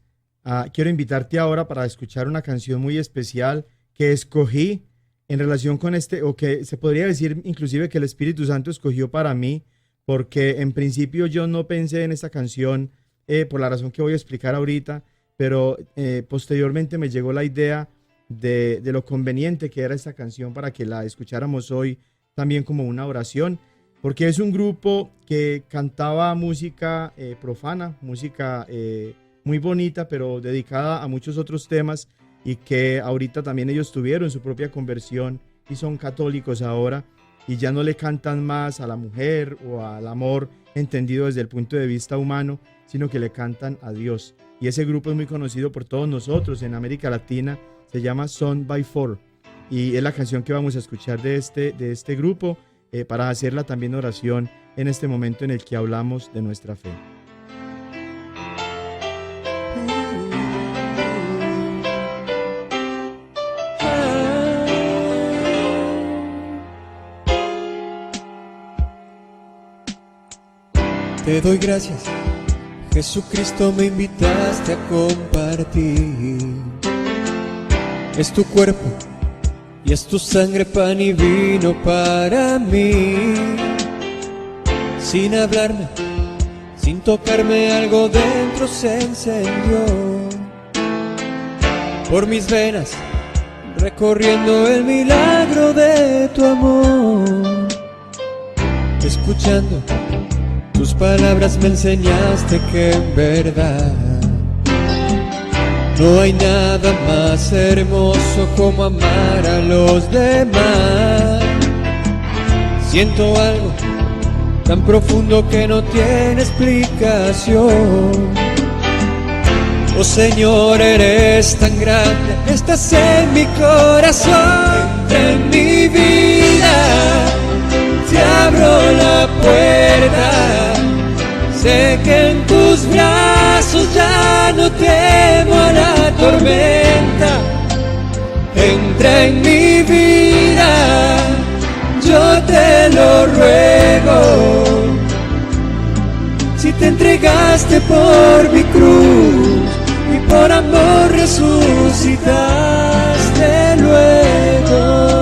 quiero invitarte ahora para escuchar una canción muy especial que escogí en relación con o que se podría decir inclusive que el Espíritu Santo escogió para mí, porque en principio yo no pensé en esta canción por la razón que voy a explicar ahorita, pero posteriormente me llegó la idea de lo conveniente que era esta canción para que la escucháramos hoy también como una oración, porque es un grupo que cantaba música profana, música muy bonita, pero dedicada a muchos otros temas, y que ahorita también ellos tuvieron su propia conversión y son católicos ahora, y ya no le cantan más a la mujer o al amor entendido desde el punto de vista humano, sino que le cantan a Dios. Y ese grupo es muy conocido por todos nosotros en América Latina, se llama Son by Four, y es la canción que vamos a escuchar de este grupo, para hacerla también oración en este momento en el que hablamos de nuestra fe. Te doy gracias, Jesucristo, me invitaste a compartir. Es tu cuerpo y es tu sangre, pan y vino para mí. Sin hablarme, sin tocarme, algo dentro se encendió. Por mis venas, recorriendo el milagro de tu amor. Escuchando tus palabras me enseñaste que en verdad no hay nada más hermoso como amar a los demás. Siento algo tan profundo que no tiene explicación. Oh Señor, eres tan grande, estás en mi corazón. Entra en mi vida, te abro la puerta. Sé que en tus brazos ya no temo a la tormenta. Entra en mi vida, yo te lo ruego. Si te entregaste por mi cruz y por amor resucitaste luego.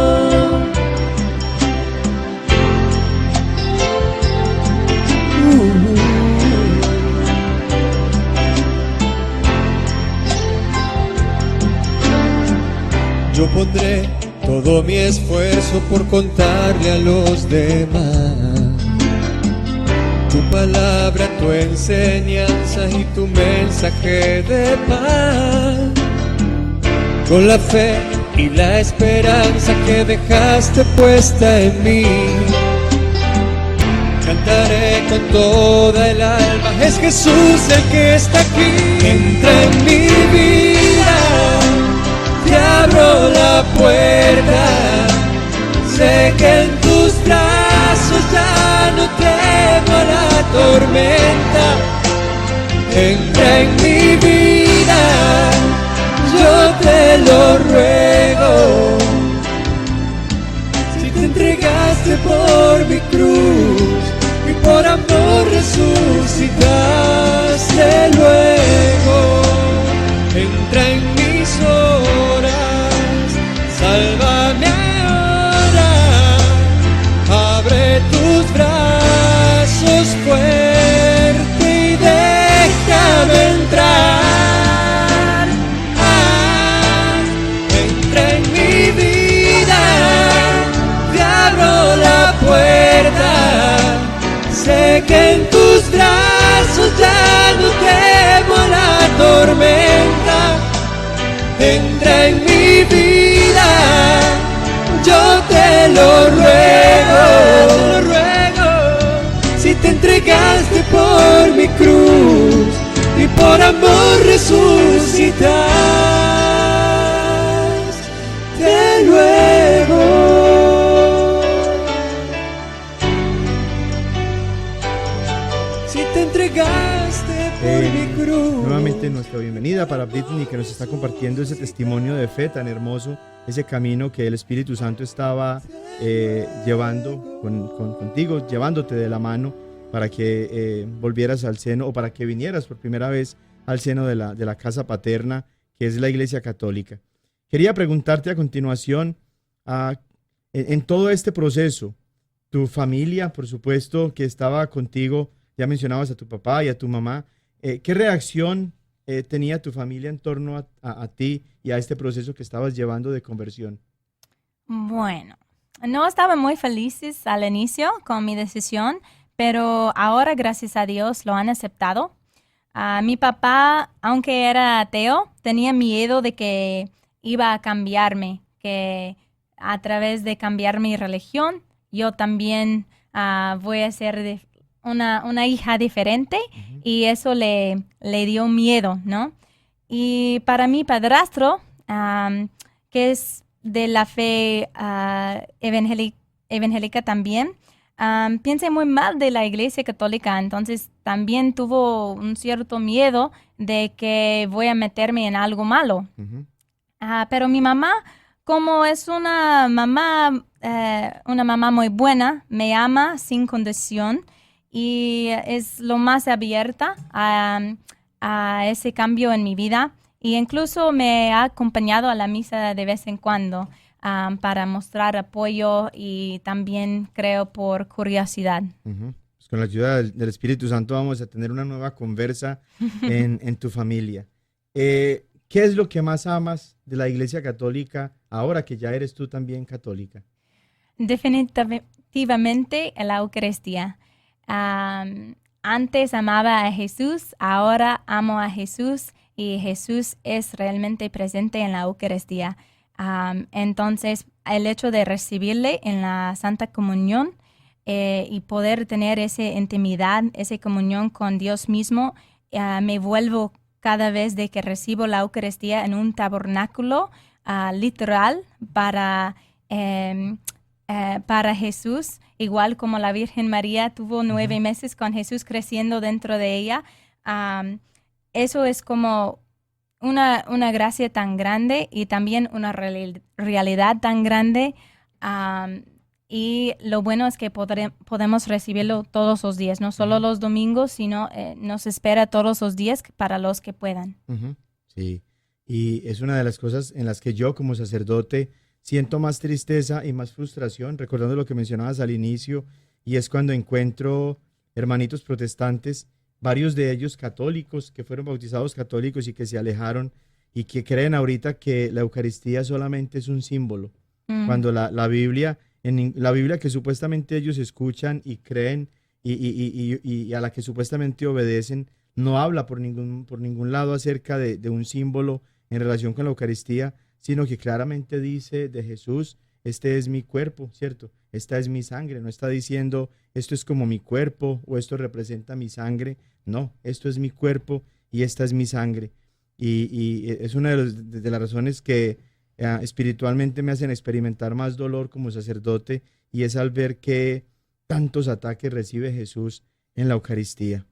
Yo pondré todo mi esfuerzo por contarle a los demás tu palabra, tu enseñanza y tu mensaje de paz. Con la fe y la esperanza que dejaste puesta en mí, cantaré con toda el alma. Es Jesús el que está aquí. Entra en mi vida, te abro la puerta. Sé que en tus brazos ya no temo a la tormenta. Entra en mi vida, yo te lo ruego. Si te entregaste por mi cruz y por amor resucitaste luego. Entra en mis horas, sálvame ahora, abre tus brazos fuerte y déjame entrar. Entra en mi vida, te abro la puerta. Sé que en tus brazos ya no temo la tormenta. Entra en mi vida, yo te lo ruego. Si te entregaste por mi cruz y por amor resucitaste luego. Si te entregaste por mi cruz. Nuevamente nuestra bienvenida para Britney, que nos está compartiendo ese testimonio de fe tan hermoso, ese camino que el Espíritu Santo estaba llevando contigo, llevándote de la mano para que volvieras al seno, o para que vinieras por primera vez al seno de la casa paterna, que es la Iglesia Católica. Quería preguntarte a continuación, en todo este proceso, tu familia, por supuesto, que estaba contigo, ya mencionabas a tu papá y a tu mamá, ¿qué reacción tenía tu familia en torno a ti y a este proceso que estabas llevando de conversión? Bueno, No estaban muy felices al inicio con mi decisión, pero ahora, gracias a Dios, lo han aceptado. Mi papá, aunque era ateo, tenía miedo de que iba a cambiarme, que a través de cambiar mi religión, yo también voy a ser una hija diferente y eso le dio miedo, ¿no? Y para mi padrastro, que es de la fe evangélica también, piensa muy mal de la Iglesia Católica, entonces también tuvo un cierto miedo de que voy a meterme en algo malo. Ujú. Pero mi mamá, como es una mamá muy buena, me ama sin condición y es lo más abierta a ese cambio en mi vida. Y incluso me ha acompañado a la misa de vez en cuando para mostrar apoyo y también creo por curiosidad. Ujú. Pues con la ayuda del Espíritu Santo vamos a tener una nueva conversa en tu familia. ¿Qué es lo que más amas de la Iglesia Católica ahora que ya eres tú también católica? Definitivamente la Eucaristía. Antes amaba a Jesús, ahora amo a Jesús y Jesús es realmente presente en la Eucaristía. Entonces, el hecho de recibirle en la Santa Comunión y poder tener esa intimidad, esa comunión con Dios mismo, me vuelvo cada vez de que recibo la Eucaristía en un tabernáculo literal para Jesús, igual como la Virgen María tuvo 9 meses con Jesús creciendo dentro de ella. Eso es como una gracia tan grande y también una realidad tan grande. Y lo bueno es que podemos recibirlo todos los días, no solo los domingos, sino nos espera todos los días para los que puedan. Ujú. Sí, y es una de las cosas en las que yo como sacerdote siento más tristeza y más frustración, recordando lo que mencionabas al inicio, y es cuando encuentro hermanitos protestantes, varios de ellos católicos, que fueron bautizados católicos y que se alejaron y que creen ahorita que la Eucaristía solamente es un símbolo, cuando la Biblia, la Biblia que supuestamente ellos escuchan y creen y a la que supuestamente obedecen, no habla por ningún lado acerca de un símbolo en relación con la Eucaristía, sino que claramente dice de Jesús, este es mi cuerpo, ¿cierto? Esta es mi sangre. No está diciendo, esto es como mi cuerpo o esto representa mi sangre. No, esto es mi cuerpo y esta es mi sangre. Y es una de las razones que espiritualmente me hacen experimentar más dolor como sacerdote, y es al ver que tantos ataques recibe Jesús en la Eucaristía.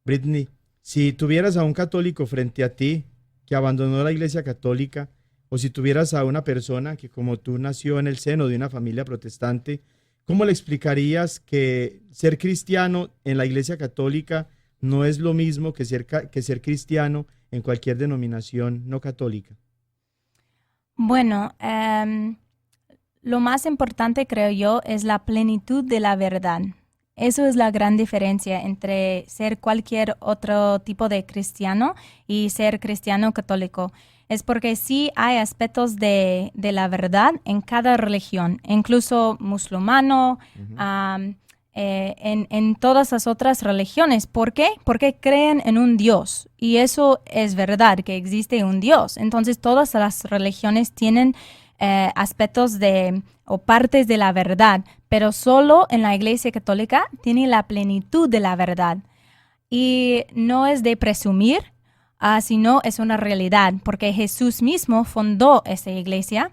Brittany, si tuvieras a un católico frente a ti que abandonó la Iglesia Católica, o si tuvieras a una persona que como tú nació en el seno de una familia protestante, ¿cómo le explicarías que ser cristiano en la Iglesia Católica no es lo mismo que ser cristiano en cualquier denominación no católica? Bueno, lo más importante, creo yo, es la plenitud de la verdad. Eso es la gran diferencia entre ser cualquier otro tipo de cristiano y ser cristiano católico. Es porque sí hay aspectos de la verdad en cada religión, incluso musulmano, en todas las otras religiones. ¿Por qué? Porque creen en un Dios y eso es verdad, que existe un Dios. Entonces todas las religiones tienen aspectos o partes de la verdad, pero solo en la Iglesia Católica tiene la plenitud de la verdad. Y no es de presumir, sino es una realidad, porque Jesús mismo fundó esa iglesia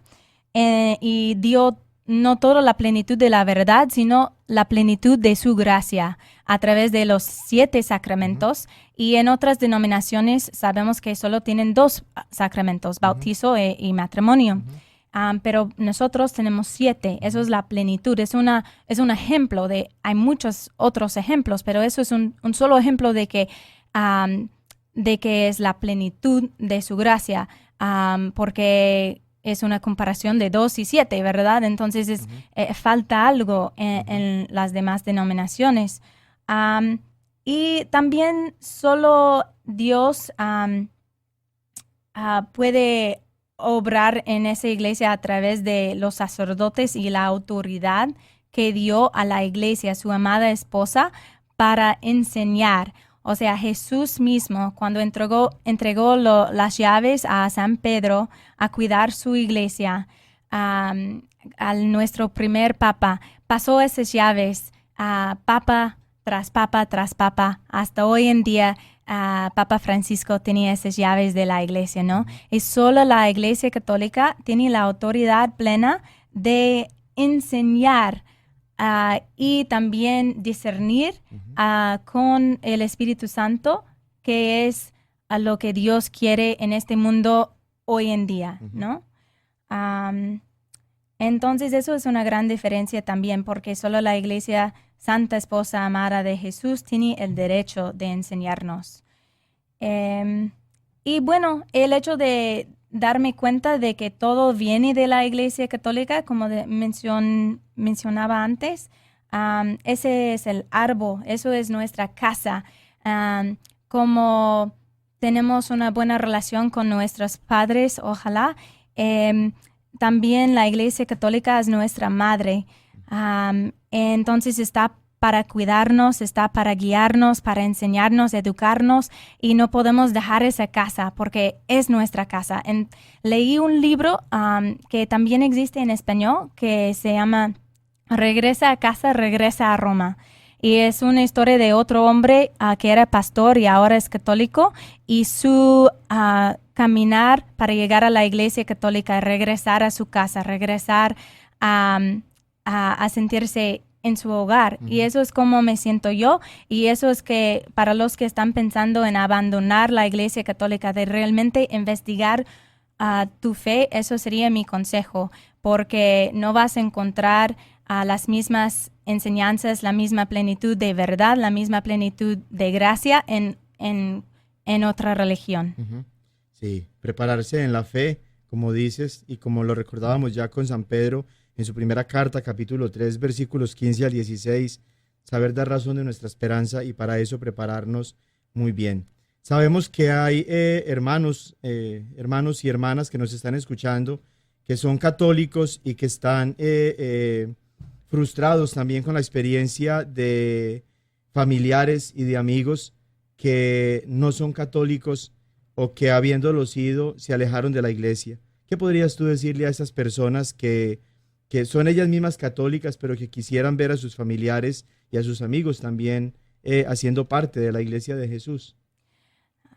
y dio no toda la plenitud de la verdad, sino la plenitud de su gracia a través de los 7 sacramentos. Y en otras denominaciones sabemos que solo tienen 2 sacramentos, bautizo y matrimonio. Pero nosotros tenemos 7, eso es la plenitud, es un ejemplo hay muchos otros ejemplos, pero eso es un solo ejemplo de que es la plenitud de su gracia, porque es una comparación de 2 y 7, ¿verdad? Entonces falta algo en las demás denominaciones. Y también solo Dios puede obrar en esa iglesia a través de los sacerdotes y la autoridad que dio a la iglesia, su amada esposa, para enseñar. O sea, Jesús mismo, cuando entregó las llaves a San Pedro a cuidar su iglesia, a nuestro primer papa, pasó esas llaves a papa tras papa tras papa. Hasta hoy en día, Papa Francisco tenía esas llaves de la iglesia, ¿no? Y solo la iglesia católica tiene la autoridad plena de enseñar y también discernir con el Espíritu Santo, que es lo que Dios quiere en este mundo hoy en día, ¿no? Entonces eso es una gran diferencia también, porque solo la Iglesia Santa Esposa Amada de Jesús tiene el derecho de enseñarnos. Y bueno, el hecho de darme cuenta de que todo viene de la Iglesia Católica, como mencionaba antes, ese es el árbol, eso es nuestra casa. Como tenemos una buena relación con nuestros padres, ojalá, también la Iglesia Católica es nuestra madre. Entonces está para cuidarnos, está para guiarnos, para enseñarnos, educarnos, y no podemos dejar esa casa porque es nuestra casa. Leí un libro que también existe en español que se llama Regresa a casa, regresa a Roma. Y es una historia de otro hombre que era pastor y ahora es católico, y su caminar para llegar a la Iglesia Católica, regresar a su casa, regresar a sentirse en su hogar. Y eso es como me siento yo, y eso es que para los que están pensando en abandonar la Iglesia Católica, de realmente investigar tu fe, eso sería mi consejo, porque no vas a encontrar las mismas enseñanzas, la misma plenitud de verdad, la misma plenitud de gracia en otra religión. Sí, prepararse en la fe, como dices, y como lo recordábamos ya con San Pedro, en su primera carta, capítulo 3, versículos 15 al 16, saber dar razón de nuestra esperanza, y para eso prepararnos muy bien. Sabemos que hay hermanos y hermanas que nos están escuchando, que son católicos y que están frustrados también con la experiencia de familiares y de amigos que no son católicos, o que habiéndolo sido se alejaron de la iglesia. ¿Qué podrías tú decirle a esas personas que son ellas mismas católicas, pero que quisieran ver a sus familiares y a sus amigos también haciendo parte de la iglesia de Jesús?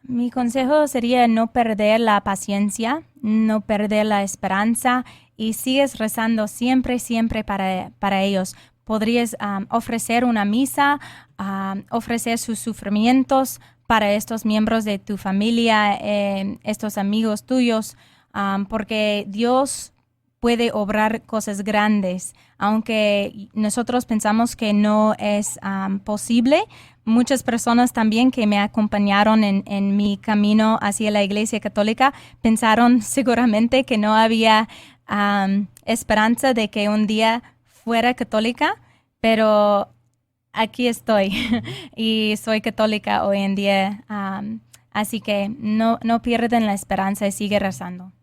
Mi consejo sería no perder la paciencia, no perder la esperanza, y sigues rezando siempre, siempre para ellos. Podrías ofrecer una misa, ofrecer sus sufrimientos para estos miembros de tu familia, estos amigos tuyos, porque Dios puede obrar cosas grandes. Aunque nosotros pensamos que no es posible, muchas personas también que me acompañaron en mi camino hacia la Iglesia Católica pensaron seguramente que no había esperanza de que un día fuera católica, pero aquí estoy y soy católica hoy en día. Así que no pierdan la esperanza y sigue rezando.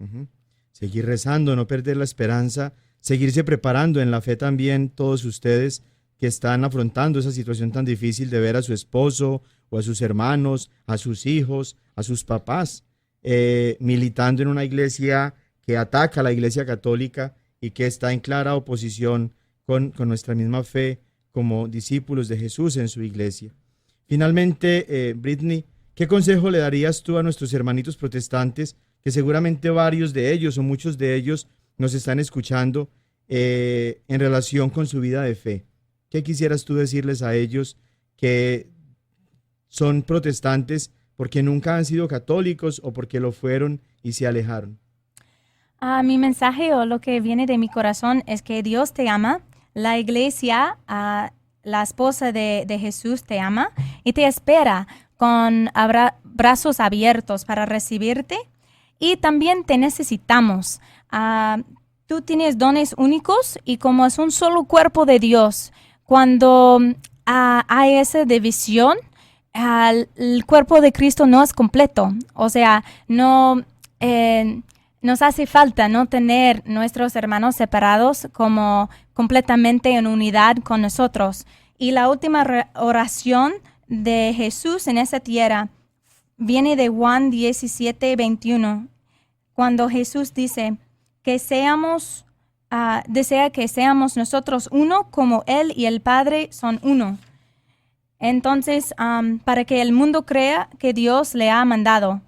Seguir rezando, no perder la esperanza, seguirse preparando en la fe también, todos ustedes que están afrontando esa situación tan difícil de ver a su esposo o a sus hermanos, a sus hijos, a sus papás, militando en una iglesia que ataca a la Iglesia Católica y que está en clara oposición con nuestra misma fe como discípulos de Jesús en su iglesia. Finalmente, Brittany, ¿qué consejo le darías tú a nuestros hermanitos protestantes, que seguramente varios de ellos o muchos de ellos nos están escuchando, en relación con su vida de fe? ¿Qué quisieras tú decirles a ellos que son protestantes porque nunca han sido católicos o porque lo fueron y se alejaron? Mi mensaje, o lo que viene de mi corazón, es que Dios te ama, la iglesia, la esposa de Jesús te ama y te espera con brazos abiertos para recibirte, y también te necesitamos. Tú tienes dones únicos, y como es un solo cuerpo de Dios, cuando hay esa división, el cuerpo de Cristo no es completo. O sea, no nos hace falta no tener nuestros hermanos separados como completamente en unidad con nosotros. Y la última oración de Jesús en esa tierra viene de Juan 17:21, cuando Jesús dice que desea que seamos nosotros uno como Él y el Padre son uno. Entonces, para que el mundo crea que Dios le ha mandado.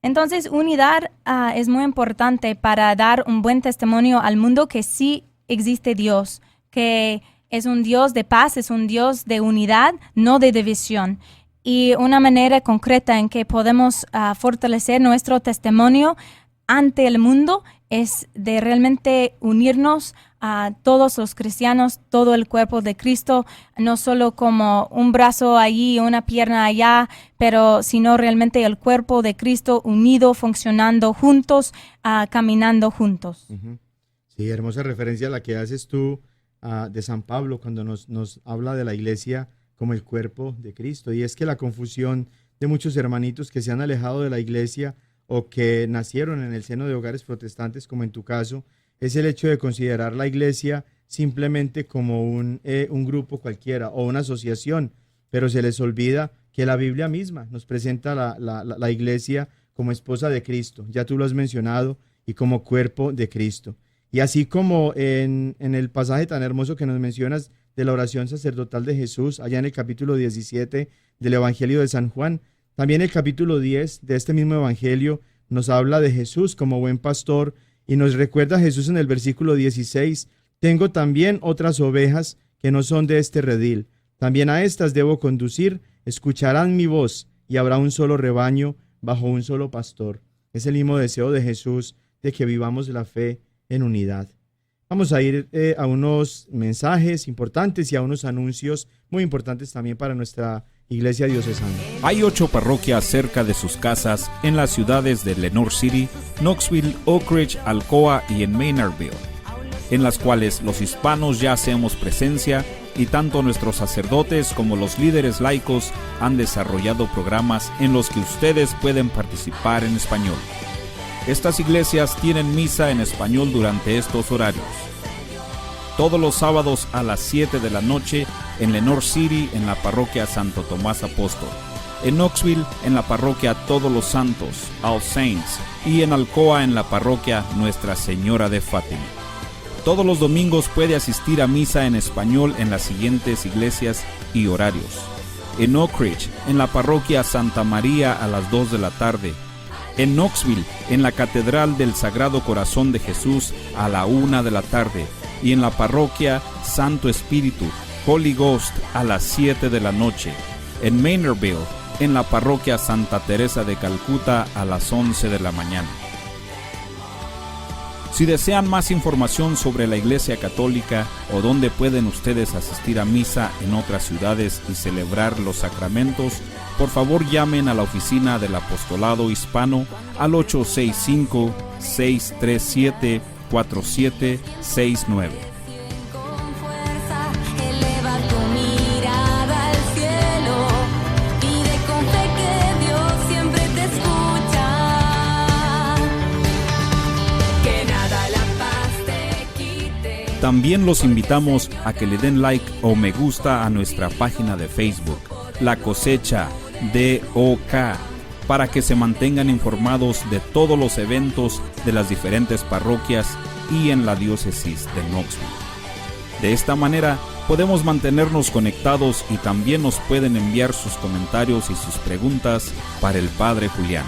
Entonces, unidad es muy importante para dar un buen testimonio al mundo que sí existe Dios, que es un Dios de paz, es un Dios de unidad, no de división. Y una manera concreta en que podemos fortalecer nuestro testimonio ante el mundo es de realmente unirnos a todos los cristianos, todo el cuerpo de Cristo, no solo como un brazo allí, una pierna allá, pero sino realmente el cuerpo de Cristo unido, funcionando juntos, caminando juntos. Sí, hermosa referencia a la que haces tú de San Pablo cuando nos habla de la iglesia como el cuerpo de Cristo. Y es que la confusión de muchos hermanitos que se han alejado de la iglesia o que nacieron en el seno de hogares protestantes, como en tu caso, es el hecho de considerar la iglesia simplemente como un grupo cualquiera o una asociación, pero se les olvida que la Biblia misma nos presenta la iglesia como esposa de Cristo, ya tú lo has mencionado, y como cuerpo de Cristo. Y así como en el pasaje tan hermoso que nos mencionas de la oración sacerdotal de Jesús, allá en el capítulo 17 del Evangelio de San Juan, también el capítulo 10 de este mismo Evangelio nos habla de Jesús como buen pastor y nos recuerda a Jesús en el versículo 16, tengo también otras ovejas que no son de este redil, también a estas debo conducir, escucharán mi voz y habrá un solo rebaño bajo un solo pastor. Es el mismo deseo de Jesús de que vivamos la fe en unidad. Vamos a ir a unos mensajes importantes y a unos anuncios muy importantes también para nuestra iglesia diocesana. Hay 8 parroquias cerca de sus casas en las ciudades de Lenoir City, Knoxville, Oak Ridge, Alcoa y en Maynardville, en las cuales los hispanos ya hacemos presencia y tanto nuestros sacerdotes como los líderes laicos han desarrollado programas en los que ustedes pueden participar en español. Estas iglesias tienen misa en español durante estos horarios. Todos los sábados a las 7 de la noche en Lenoir City en la parroquia Santo Tomás Apóstol, en Knoxville en la parroquia Todos los Santos, All Saints, y en Alcoa en la parroquia Nuestra Señora de Fátima. Todos los domingos puede asistir a misa en español en las siguientes iglesias y horarios. En Oak Ridge en la parroquia Santa María a las 2 de la tarde, en Knoxville en la Catedral del Sagrado Corazón de Jesús a la 1 de la tarde, y en la parroquia Santo Espíritu, Holy Ghost, a las 7 de la noche. En Maynardville, en la parroquia Santa Teresa de Calcuta, a las 11 de la mañana. Si desean más información sobre la Iglesia Católica o dónde pueden ustedes asistir a misa en otras ciudades y celebrar los sacramentos, por favor llamen a la oficina del Apostolado Hispano al 865-637-4769. Con fuerza, eleva tu mirada al cielo, pide con fe que Dios siempre te escucha, que nada la paz te quite. También los invitamos a que le den like o me gusta a nuestra página de Facebook, La Cosecha DOK, para que se mantengan informados de todos los eventos de las diferentes parroquias y en la diócesis de Knoxville. De esta manera podemos mantenernos conectados y también nos pueden enviar sus comentarios y sus preguntas para el Padre Julián.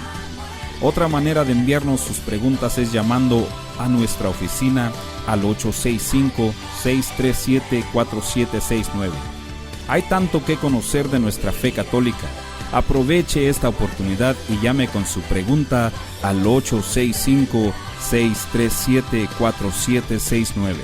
Otra manera de enviarnos sus preguntas es llamando a nuestra oficina al 865-637-4769. Hay tanto que conocer de nuestra fe católica. Aproveche esta oportunidad y llame con su pregunta al 865-637-4769.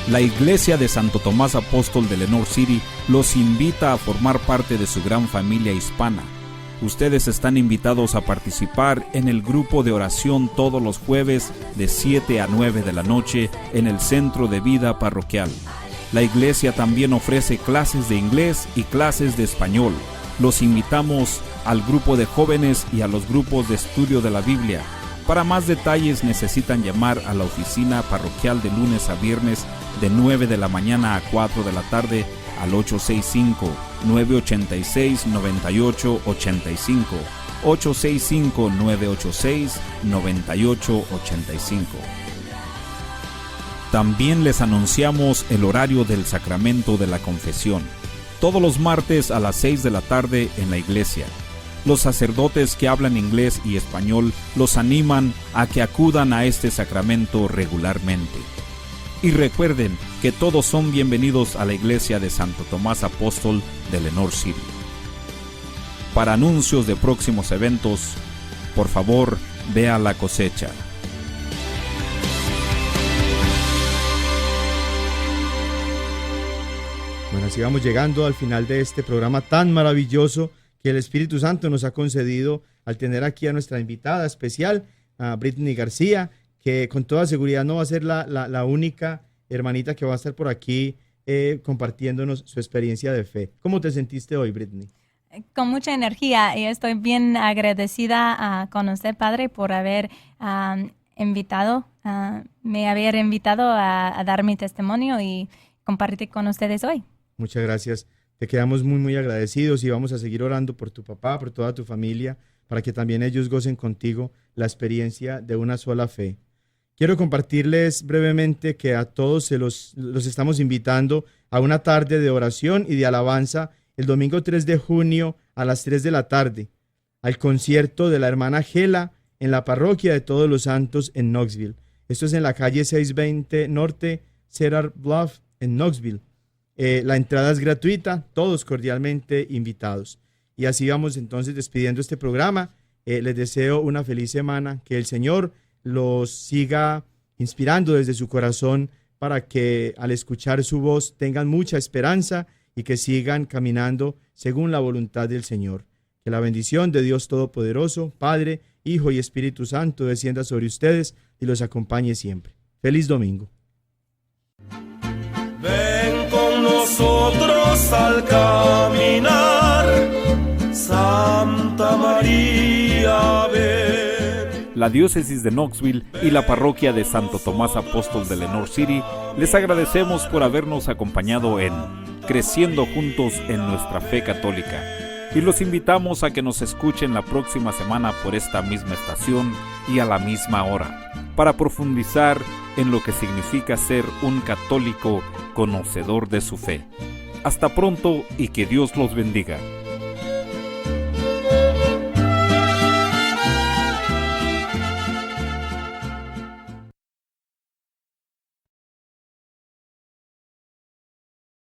La Iglesia de Santo Tomás Apóstol de Lenoir City los invita a formar parte de su gran familia hispana. Ustedes están invitados a participar en el grupo de oración todos los jueves de 7 a 9 de la noche en el Centro de Vida Parroquial. La iglesia también ofrece clases de inglés y clases de español. Los invitamos al grupo de jóvenes y a los grupos de estudio de la Biblia. Para más detalles necesitan llamar a la oficina parroquial de lunes a viernes de 9 de la mañana a 4 de la tarde al 865-986-9885, 865-986-9885. También les anunciamos el horario del sacramento de la confesión, todos los martes a las 6 de la tarde en la iglesia. Los sacerdotes que hablan inglés y español los animan a que acudan a este sacramento regularmente. Y recuerden que todos son bienvenidos a la iglesia de Santo Tomás Apóstol de Lenoir City. Para anuncios de próximos eventos, por favor, vea La Cosecha. Bueno, así vamos llegando al final de este programa tan maravilloso que el Espíritu Santo nos ha concedido al tener aquí a nuestra invitada especial, a Brittany García, que con toda seguridad no va a ser la única hermanita que va a estar por aquí compartiéndonos su experiencia de fe. ¿Cómo te sentiste hoy, Brittany? Con mucha energía y estoy bien agradecida con usted, Padre, por haber invitado a dar mi testimonio y compartir con ustedes hoy. Muchas gracias. Te quedamos muy, muy agradecidos y vamos a seguir orando por tu papá, por toda tu familia, para que también ellos gocen contigo la experiencia de una sola fe. Quiero compartirles brevemente que a todos los estamos invitando a una tarde de oración y de alabanza el domingo 3 de junio a las 3 de la tarde, al concierto de la hermana Gela en la parroquia de Todos los Santos en Knoxville. Esto es en la calle 620 Norte, Cedar Bluff, en Knoxville. La entrada es gratuita, todos cordialmente invitados. Y así vamos entonces despidiendo este programa. Les deseo una feliz semana, que el Señor los siga inspirando desde su corazón para que al escuchar su voz tengan mucha esperanza y que sigan caminando según la voluntad del Señor. Que la bendición de Dios Todopoderoso, Padre, Hijo y Espíritu Santo descienda sobre ustedes y los acompañe siempre. Feliz domingo. Ven con nosotros al caminar, Santa María, ven. La diócesis de Knoxville y la parroquia de Santo Tomás Apóstol de Lenoir City les agradecemos por habernos acompañado en Creciendo Juntos en Nuestra Fe Católica. Y los invitamos a que nos escuchen la próxima semana por esta misma estación y a la misma hora, para profundizar en lo que significa ser un católico conocedor de su fe. Hasta pronto y que Dios los bendiga.